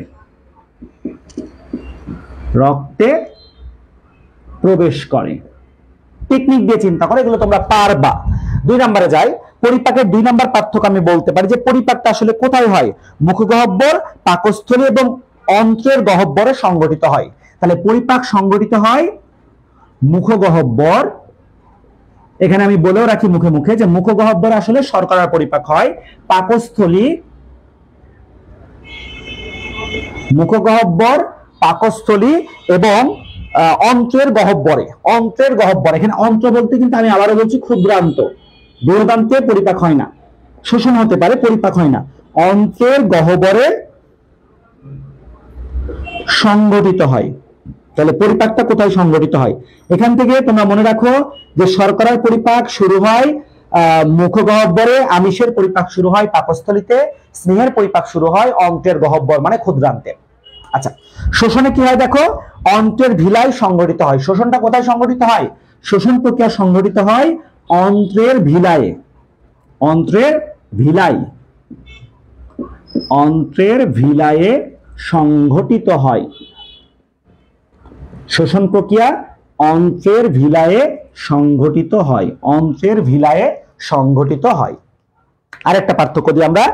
টেকনিক দিয়ে চিন্তা করে, এগুলো তোমরা পারবা। 2 নম্বরে যাই। পরিপাকের 2 নম্বর পার্থক্য আমি বলতে পারি যে পরিপাকটা আসলে কোথায় হয়? মুখগহ্বর, পাকস্থলী এবং অন্ত্রের গহ্বরে সংগঠিত হয়। তাহলে পরিপাক সংগঠিত হয় মুখগহ্বর। এখানে আমি বলেও রাখি মুখে মুখে যে মুখগহ্বরে আসলে শর্করার পরিপাক হয়। পাকস্থলী, মুখগহ্বর, পাকস্থলী এবং অন্ত্রের গহ্বরে। এখানে অন্ত্র বলতে কিন্তু আমি আবারও বলছি ক্ষুদ্রান্ত, বৃহদান্তে পরিপাক হয় না। শোষণ হতে পারে, পরিপাক হয় না। অন্ত্রের গহ্বরে সংগঠিত হয়। তাহলে পরিপাকটা কোথায় সংগঠিত হয়? এখান থেকে তোমরা মনে রাখো যে শর্করার পরিপাক শুরু হয় মুখগহ্বরে, আমিষের পরিপাক শুরু হয় পাকস্থলীতে, স্নেহের পরিপাক শুরু হয় অন্ত্রের গহ্বর মানে ক্ষুদ্রান্তে। আচ্ছা, শোষণে কি হয় দেখো? অন্ত্রের ভিলায় সংগঠিত হয়। শোষণটা কোথায় সংগঠিত হয়? শোষণ প্রক্রিয়া সংগঠিত হয় অন্ত্রের ভিলায়। সংগঠিত হয়। শোষণ প্রক্রিয়া অন্ত্রের ভিলায়ে সংগঠিত হয়। আরেকটা পার্থক্য দিই আমরা,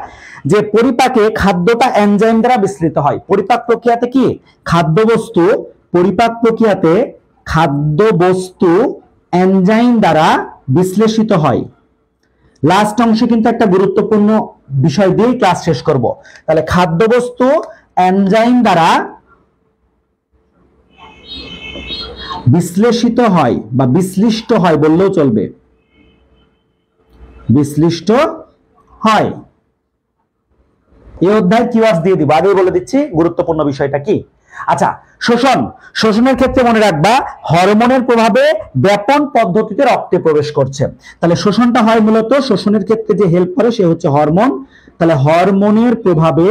যে পরিপাকে খাদ্যটা এনজাইম দ্বারা বিশ্লেষিত হয়। পরিপাক প্রক্রিয়াতে কি খাদ্যবস্তু এনজাইম দ্বারা বিশ্লেষিত হয়। লাস্ট অংশে কিন্তু একটা গুরুত্বপূর্ণ বিষয় দিয়ে ক্লাস শেষ করব। তাহলে খাদ্যবস্তু এনজাইম দ্বারা বিশ্লেষিত হয় বা বিশ্লিষ্ট হয় বললেও চলবে। বিশ্লিষ্ট হয়। এই অধ্যায় কিওয়ার্ডস দিয়ে দিব, আগেই বলে দিচ্ছি গুরুত্বপূর্ণ বিষয়টা কি। আচ্ছা, শোষণের ক্ষেত্রে মনে রাখবা হরমোনের প্রভাবে ব্যাপন পদ্ধতিতে রক্তে প্রবেশ করছে। তাহলে শোষণটা হয় মূলত, শোষণের ক্ষেত্রে যে হেল্প করে সে হচ্ছে হরমোন। তাহলে হরমোনের প্রভাবে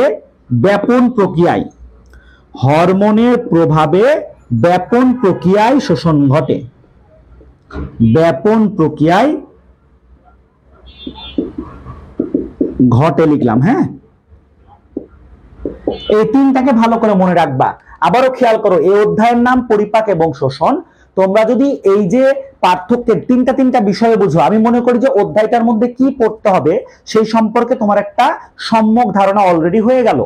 ব্যাপন প্রক্রিয়ায় শোষণ ঘটে। লিখলাম। হ্যাঁ, এই 3টাকে ভালো করে মনে রাখবা। আবারও খেয়াল করো, এই অধ্যায়ের নাম পরিপাক এবং শোষণ। তোমরা যদি এই যে পার্থক্যের তিনটা বিষয়ে বুঝো, আমি মনে করি যে অধ্যায়টার মধ্যে কি পড়তে হবে সেই সম্পর্কে তোমার একটা সম্যক ধারণা অলরেডি হয়ে গেল।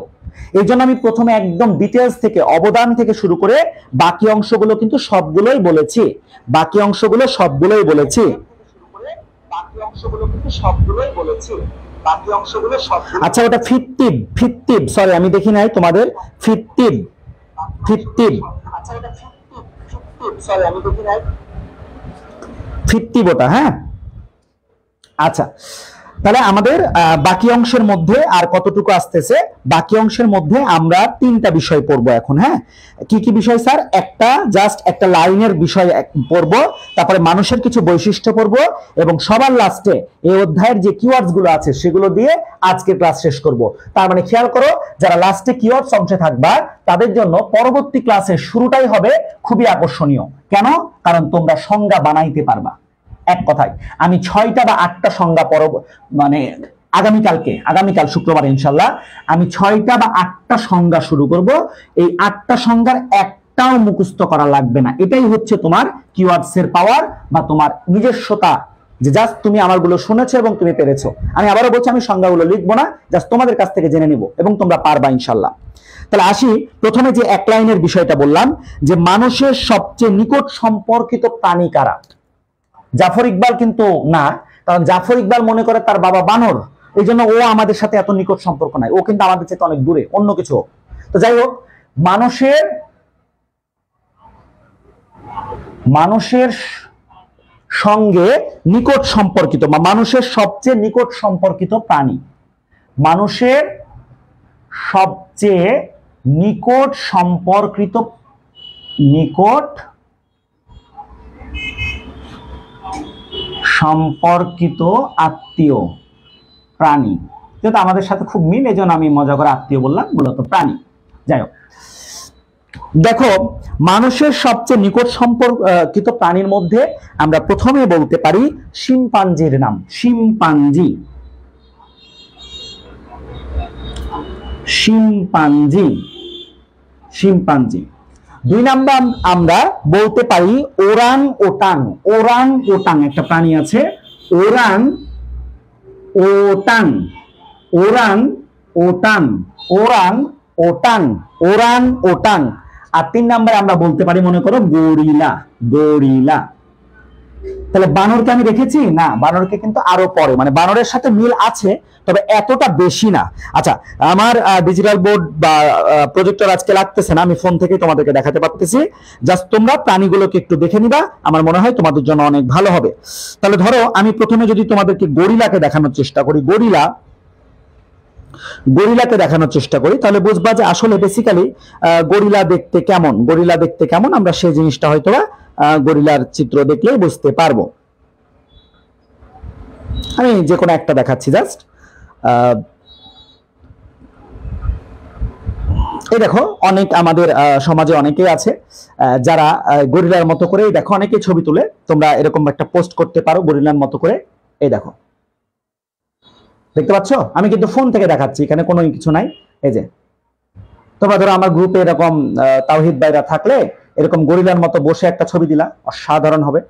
এই জন্য আমি প্রথমে একদম ডিটেলস থেকে, অবদান থেকে শুরু করে বাকি অংশগুলো কিন্তু সবগুলোই বলেছি। আচ্ছা, ওটা ফিফটিভ, সরি আমি দেখি নাই তোমাদের। ফিফটিভ, ওটা। হ্যাঁ, আচ্ছা, তাহলে আমাদের বাকি অংশের মধ্যে আর কতটুকু আসতেছে? বাকি অংশের মধ্যে আমরা 3টা বিষয় পড়বো এখন। হ্যাঁ, কি কি বিষয় স্যার? একটা লাইনের বিষয় পড়বো, তারপরে মানুষের কিছু বৈশিষ্ট্য পড়বো, এবং সবার লাস্টে এই অধ্যায়ের যে কিওয়ার্ডস গুলো আছে সেগুলো দিয়ে আজকে ক্লাস শেষ করব। তার মানে খেয়াল করো, যারা লাস্টে কিওয়ার্ডস অংশে থাকবা তাদের জন্য পরবর্তী ক্লাসের শুরুটাই হবে খুবই আকর্ষণীয়। কেন? কারণ তোমরা সংজ্ঞা বানাইতে পারবা। এক কথায় আমি 6টা বা 8টা সংজ্ঞা মানে আগামীকাল শুক্রবার ইনশাল্লাহ আমি 6টা বা 8টা সংজ্ঞা শুরু করব। এই 8টা সংজ্ঞার একটাও মুখস্থ করা লাগবে না। এটাই হচ্ছে তোমার কিওয়ার্ডস এর পাওয়ার বা তোমার নিজস্বতা, যে জাস্ট তুমি আমারগুলো শুনেছো এবং তুমি পেরেছো। আমি আবারও বলছি, আমি সংজ্ঞাগুলো লিখবো না, জাস্ট তোমাদের কাছ থেকে জেনে নিব এবং তোমরা পারবা ইনশাল্লাহ। তাহলে আসি, প্রথমে যে এক লাইনের বিষয়টা বললাম যে মানুষের সবচেয়ে নিকট সম্পর্কিত প্রাণী কারা। জাফর ইকবাল কিন্তু না, কারণ জাফর ইকবাল মনে করে তার বাবা বানর, এই জন্য ও আমাদের সাথে এত নিকট সম্পর্ক নাই, ও কিন্তু আমাদের চাইতে অনেক দূরে, অন্য কিছু। তো যাই হোক, মানুষের সঙ্গে নিকট সম্পর্কিত বা মানুষের সবচেয়ে নিকট সম্পর্কিত প্রাণী, মানুষের সবচেয়ে নিকট সম্পর্কিত আত্মীয় প্রাণী, যেহেতু আমাদের সাথে খুব মিল, এই জন্য আমি মজা করে আত্মীয় বললাম, মূলত প্রাণী। যাই হোক, দেখো মানুষের সবচেয়ে নিকট সম্পর্কিত প্রাণীর মধ্যে আমরা প্রথমে বলতে পারি শিম্পাঞ্জির নাম। Chimpanzee, chimpanzee, chimpanzee. 2 নাম্বার আমরা বলতে পারি ওরাং ওটাং। ওরাং ওটাং একটা প্রাণী আছে, ওরাং ওটাং, ওরাং ওটাং, ওরাং ওটাং, ওরাং ওটাং। আর 3 নাম্বারে আমরা বলতে পারি, মনে করো গরিলা, গরিলা। তাহলে বানরকে আমি রেখেছি না, বানরকে কিন্তু আরো পরে, মানে বানরের সাথে মিল আছে তবে এতটা বেশি না। আচ্ছা, আমার ডিজিটাল বোর্ড বা প্রজেক্টর আজকে লাগতেছে না, আমি ফোন থেকে তোমাদেরকে দেখাতে পারতেছি। জাস্ট তোমরা প্রাণীগুলোকে একটু দেখে নিবা, আমার মনে হয় তোমাদের জন্য অনেক ভালো হবে। তাহলে ধরো আমি প্রথমে যদি তোমাদেরকে গরিলাকে দেখানোর চেষ্টা করি, গরিলাকে দেখানোর চেষ্টা করি, তাহলে বুঝবা যে আসলে বেসিক্যালি গরিলা দেখতে কেমন, গরিলা দেখতে কেমন, আমরা সেই জিনিসটা হয়তো গরিলার চিত্র দেখলেই বুঝতে পারবো। আমি যে কোনো একটা দেখাচ্ছি জাস্ট। এই দেখো, অনেক আমাদের সমাজে অনেকেই আছে যারা গরিলার মতো করে, দেখো অনেকে ছবি তুলে, তোমরা এরকম একটা পোস্ট করতে পারো গরিলার মতো করে। এই দেখো, দেখতে পাচ্ছ? আমি কিন্তু ফোন থেকে দেখাচ্ছি, এখানে কোনো কিছু নাই। এই যে তোমরা ধরো আমার গ্রুপে এরকম তাওহিদ ভাইরা থাকলে এরকম গরিলার মতো বসে একটা ছবি দিলা, অসাধারণ হবে,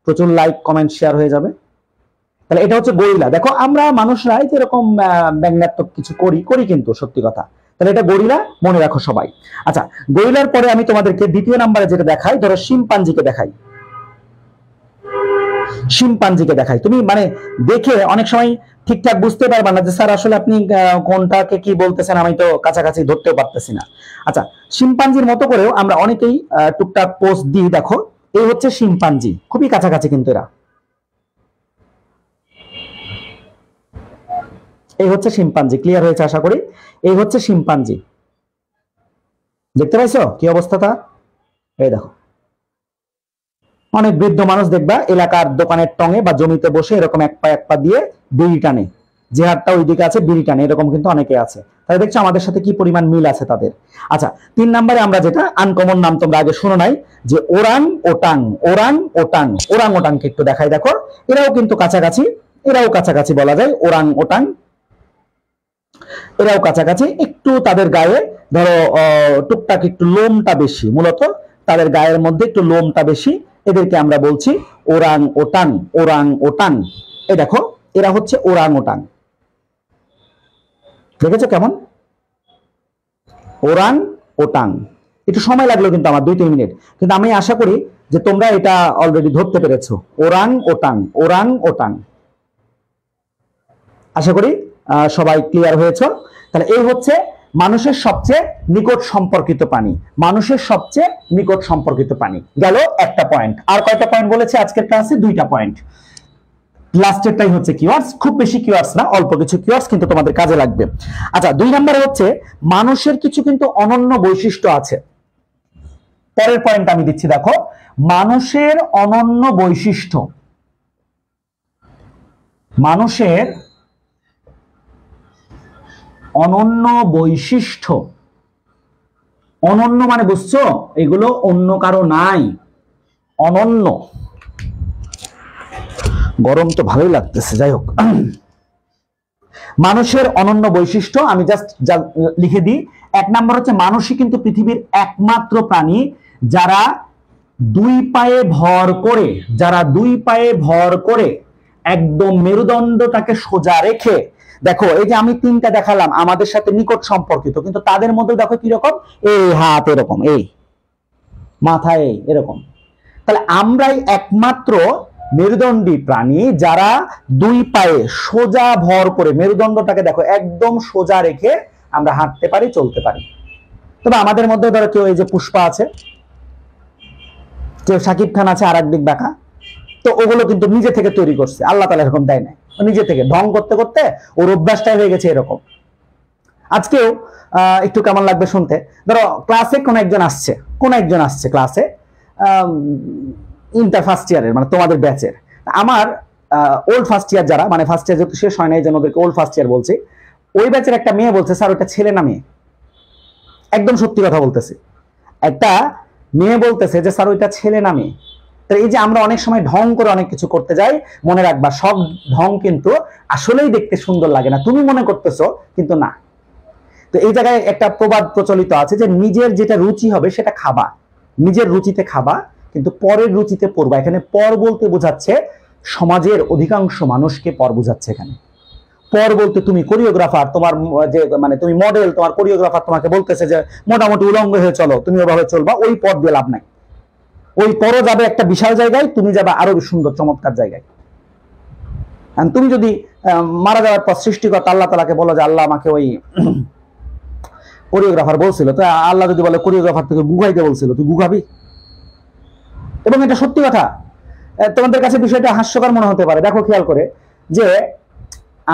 প্রচুর লাইক কমেন্ট শেয়ার হয়ে যাবে। তাহলে এটা হচ্ছে গরিলা। দেখো আমরা মানুষরাই যেরকম ব্যঙ্গাত্মক কিছু করি কিন্তু সত্যি কথা। তাহলে এটা গরিলা, মনে রাখো সবাই। আচ্ছা, গরিলার পরে আমি তোমাদেরকে 2 নম্বরে যেটা দেখাই, ধরো শিম্পাঞ্জিকে দেখাই। শিম্পাঞ্জিকে দেখাই, তুমি মানে দেখে অনেক সময় ঠিকঠাক বুঝতে পারবা না যে স্যার আসলে আপনি কোনটাকে কি বলতেছেন, আমি তো কাছাকাছি ধরতেও পারতেছি না। আচ্ছা, শিম্পাঞ্জির মতো করেও আমরা অনেকেই টুকটাক পোস্ট দিই। দেখো, এই হচ্ছে শিম্পাঞ্জি, খুবই কাছাকাছি কিন্তু এরা। এই হচ্ছে শিম্পাঞ্জি, ক্লিয়ার হয়েছে আশা করি। এই হচ্ছে শিম্পাঞ্জি, দেখতে পাইছো কি অবস্থাটা? এই দেখো, অনেক বৃদ্ধ মানুষ দেখবা এলাকার দোকানের টঙে বা জমিতে বসে এরকম এক পা দিয়ে বিড়ি টানে, যে হাতটা ওইদিকে আছে বিড়ি টানে, এরকম কিন্তু অনেকে আছে। তাহলে দেখছো আমাদের সাথে কি পরিমাণ মিল আছে তাদের। আচ্ছা, 3 নম্বরে আমরা যেটা আনকমন নাম তোমরা আগে শুনো নাই, যে ওরাং ওটাং। ওরাং ওটাং, ওরাং ওটাংকে একটু দেখাই। দেখো, এরাও কিন্তু কাছাকাছি, এরাও কাছাকাছি বলা যায়। ওরাং ওটাং, এরাও কাছাকাছি। একটু তাদের গায়ে ধরো টুকটাক একটু লোমটা বেশি, মূলত তাদের গায়ের মধ্যে একটু লোমটা বেশি, এদেরকে আমরা বলছি ওরাং ওটাং। ওরাং ওটাং, এই দেখো এরা হচ্ছে ওরাং ওটাং। দেখেছো কেমন? ওরাং ওটাং। একটু সময় লাগলো কিন্তু আমার 2-3 মিনিট, কিন্তু আমি আশা করি যে তোমরা এটা অলরেডি ধরতে পেরেছো। Orang ওটাং, orang ওটাং। আশা করি সবাই ক্লিয়ার হয়েছে। তাহলে এই হচ্ছে মানুষের সবচেয়ে নিকট সম্পর্কিত প্রাণী, মানুষের সবচেয়ে নিকট সম্পর্কিত প্রাণী। গেল একটা পয়েন্ট। আর কয়টা পয়েন্ট বলেছে আজকের ক্লাসে? 2টা পয়েন্ট। লাস্টেরটাই হচ্ছে কিওয়ার্ডস, খুব বেশি কিওয়ার্ডস না, অল্প কিছু কিওয়ার্ডস কিন্তু তোমাদের কাজে লাগবে। আচ্ছা, 2 নম্বরে হচ্ছে মানুষের কিছু কিন্তু অনন্য বৈশিষ্ট্য আছে। পরের পয়েন্ট আমি দিচ্ছি, দেখো, মানুষের অনন্য বৈশিষ্ট্য। মানুষের অনন্য বৈশিষ্ট্য। অনন্য মানে বুঝছো, এগুলো অন্য কারো নাই, অনন্য। গরম তো ভালোই লাগতেছে, যাই হোক। মানুষের অনন্য বৈশিষ্ট্য আমি জাস্ট লিখে দিই। 1 নম্বর হচ্ছে মানুষই কিন্তু পৃথিবীর একমাত্র প্রাণী যারা 2 পায়ে ভর করে, যারা 2 পায়ে ভর করে একদম মেরুদণ্ডটাকে সোজা রেখে, দেখো এই যে আমি 3টা দেখালাম আমাদের সাথে নিকট সম্পর্কিত, কিন্তু তাদের মধ্যে দেখো কিরকম, এই হাত এরকম, এই মাথায় এরকম। তাহলে আমরাই একমাত্র মেরুদণ্ডী প্রাণী যারা দুই পায়ে সোজা ভর করে, মেরুদণ্ডটাকে দেখো একদম সোজা রেখে আমরা হাঁটতে পারি, চলতে পারি। তবে আমাদের মধ্যে ধরো কেউ এই যে পুষ্পা আছে, কেউ শাকিব খান আছে আর একদিক বাঁকা, তো ওগুলো কিন্তু নিজে থেকে তৈরি করছে, আল্লাহ তাআলা এরকম দেয় নাই, নিজে থেকে ঢং করতে করতে ওর অভ্যাসটাই হয়ে গেছে এরকম। আজকেও একটু কেমন লাগবে শুনতে, ধরো ক্লাসে কোন একজন আসছে ক্লাসে, ইন্টার ফার্স্ট ইয়ারের, মানে তোমাদের ব্যাচের, আমার ওল্ড ফার্স্ট ইয়ার যারা, মানে ফার্স্ট ইয়ার যেহেতু শেষ হয় নাই, যেন ওদেরকে ওল্ড ফার্স্ট ইয়ার বলছি, ওই ব্যাচের একটা মেয়ে বলছে স্যার ওটা ছেলে না মেয়ে। একদম সত্যি কথা বলতেছি, একটা মেয়ে বলতেছে যে স্যার ওইটা ছেলে না মেয়ে। তো এই যে আমরা অনেক সময় ঢং করে অনেক কিছু করতে যাই, মনে রাখবা সব ঢং কিন্তু আসলেই দেখতে সুন্দর লাগে না, তুমি মনে করতেছো কিন্তু না। তো এই জায়গায় একটা প্রবাদ প্রচলিত আছে যে নিজের যেটা রুচি হবে সেটা খাবা, নিজের রুচিতে খাবা কিন্তু পরের রুচিতে পড়বা। এখানে পর বলতে বোঝাচ্ছে সমাজের অধিকাংশ মানুষকে পর বোঝাচ্ছে। এখানে পর বলতে তুমি কোরিওগ্রাফার, তোমার যে মানে তুমি মডেল, তোমার কোরিওগ্রাফার তোমাকে বলতেছে যে মোটামুটি উলঙ্গ হয়ে চলো, তুমি ওভাবে চলবা, ওই পর দিয়ে লাভ নাই। ওই পরও যাবে একটা বিশাল জায়গায়, তুমি যাবে আরো সুন্দর চমৎকার জায়গায়। তুমি যদি মারা যাওয়ার পর সৃষ্টিকর্তা আল্লাহ তাআলাকে বলো যে আল্লাহ আমাকে ওই কোরিওগ্রাফার বলছিল, তো আল্লাহ যদি বলে কোরিওগ্রাফার থেকে গুগাইতে বলছিল, তুই গুগাবি? এবং এটা সত্যি কথা। তোমাদের কাছে বিষয়টা হাস্যকর মনে হতে পারে, দেখো খেয়াল করে যে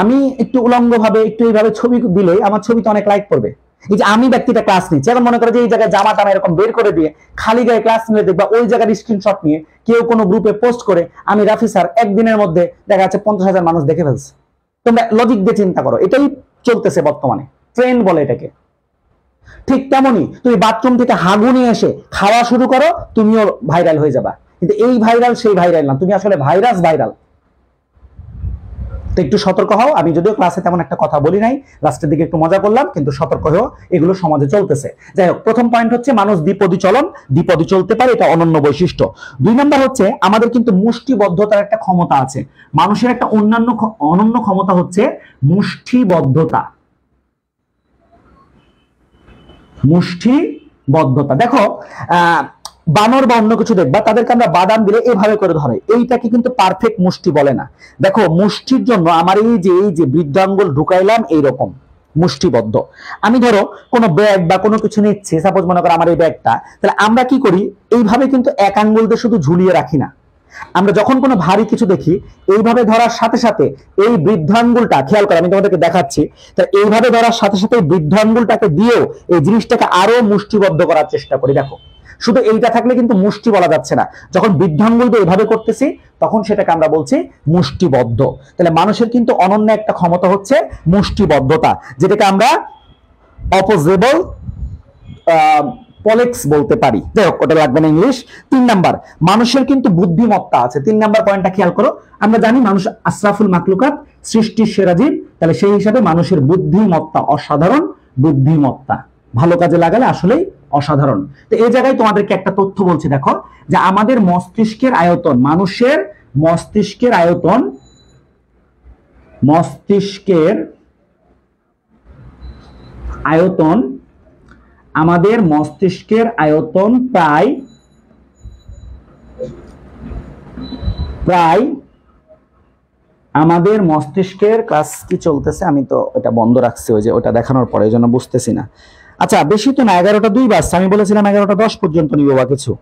আমি একটু উলঙ্গ ভাবে একটু এইভাবে ছবি দিলেই আমার ছবিতে অনেক লাইক করবে। এই যে আমি ব্যক্তিটা ক্লাস নিচ্ছি, এখন মনে করে যে এই জায়গায় জামা টামা এরকম বের করে দিয়ে খালি গায়ে ক্লাস নিয়ে দেখবা, ওই জায়গার স্ক্রিনশট নিয়ে কেউ কোনো গ্রুপে পোস্ট করে আমি রাফি স্যার, একদিনের মধ্যে দেখা যাচ্ছে 50,000 মানুষ দেখে ফেলছে। তোমরা লজিক দিয়ে চিন্তা করো, এটাই চলতেছে বর্তমানে, ট্রেন্ড বলে এটাকে। ঠিক তেমনই তুমি বাথরুম থেকে হাগু নিয়ে এসে খাওয়া শুরু করো, তুমিও ভাইরাল হয়ে যাবা। কিন্তু এই ভাইরাল সেই ভাইরাল না, তুমি আসলে ভাইরাস ভাইরাল। তো একটু সতর্ক হও। আমি যদিও ক্লাসে তেমন একটা কথা বলি নাই, লাস্টের দিকে একটু মজা করলাম, কিন্তু সতর্ক হও, এগুলো সমাজে চলতেছে। যাই হোক, প্রথম পয়েন্ট হচ্ছে মানুষ দ্বিপদী চলন, দ্বিপদী চলতে পারে, এটা অনন্য বৈশিষ্ট্য। 2 নাম্বার হচ্ছে আমাদের কিন্তু মুষ্টিবদ্ধতার একটা ক্ষমতা আছে। মানুষের একটা অনন্য ক্ষমতা হচ্ছে মুষ্টিবদ্ধতা। মুষ্টিবদ্ধতা দেখো, বানর বা অন্য কিছু দেখবা, তাদেরকে আমরা বাদাম দিলে এইভাবে করে ধরে, এইটাকে কিন্তু পারফেক্ট মুষ্টি বলে না। দেখো মুষ্টির জন্য আমার এই যে বৃদ্ধাঙ্গুল ঢুকাইলাম, এইরকম মুষ্টিবদ্ধ। আমি ধরো কোনো ব্যাগ বা কোনো কিছু নিচ্ছি, সাপোজ মনে করো আমার এই ব্যাগটা, তাহলে আমরা কি করি, এইভাবে কিন্তু এক আঙ্গুল দিয়ে শুধু ঝুলিয়ে রাখি না। আমরা যখন কোনো ভারী কিছু দেখি, এইভাবে ধরার সাথে সাথে এই বৃদ্ধাঙ্গুলটা, খেয়াল করে আমি তোমাদেরকে দেখাচ্ছি, তা এইভাবে ধরার সাথে সাথে এই বৃদ্ধাঙ্গুলটাকে দিয়েও এই জিনিসটাকে আরো মুষ্টিবদ্ধ করার চেষ্টা করি। দেখো শুধু এইটা থাকলে কিন্তু মুষ্টি বলা যাচ্ছে না, যখন বৃদ্ধাঙ্গুল দিয়ে এইভাবে করতেছি তখন সেটাকে আমরা বলছি মুষ্টিবদ্ধ। তাহলে মানুষের কিন্তু অনন্য একটা ক্ষমতা হচ্ছে মুষ্টিবদ্ধতা, যেটাকে আমরা অপোজেবল পলেক্স বলতে পারি। যাই হোক, ওটা লাগবে না ইংলিশ। 3 নাম্বার, মানুষের কিন্তু বুদ্ধিমত্তা আছে। 3 নাম্বার পয়েন্টটা খেয়াল করো, আমরা জানি মানুষ আশরাফুল মাখলুকাত, সৃষ্টির সেরা জীব, তাহলে সেই হিসাবে মানুষের বুদ্ধিমত্তা অসাধারণ বুদ্ধিমত্তা, ভালো কাজে লাগালে আসলেই অসাধারণ। তো এই জায়গায় তোমাদেরকে একটা তথ্য বলছি, দেখো যে আমাদের মস্তিষ্কের আয়তন, মানুষের মস্তিষ্কের আয়তন, আমাদের মস্তিষ্কের আয়তন প্রায় আমাদের মস্তিষ্কের ক্লাস কি চলতেছে, আমি তো ওটা বন্ধ রাখছি, ওই যে ওটা দেখানোর পরে, এই জন্য বুঝতেছি না। আচ্ছা বেশি তো না, 11টা 2 বাজছে, আমি বলেছিলাম 11টা 10 পর্যন্ত নিব বা কিছু।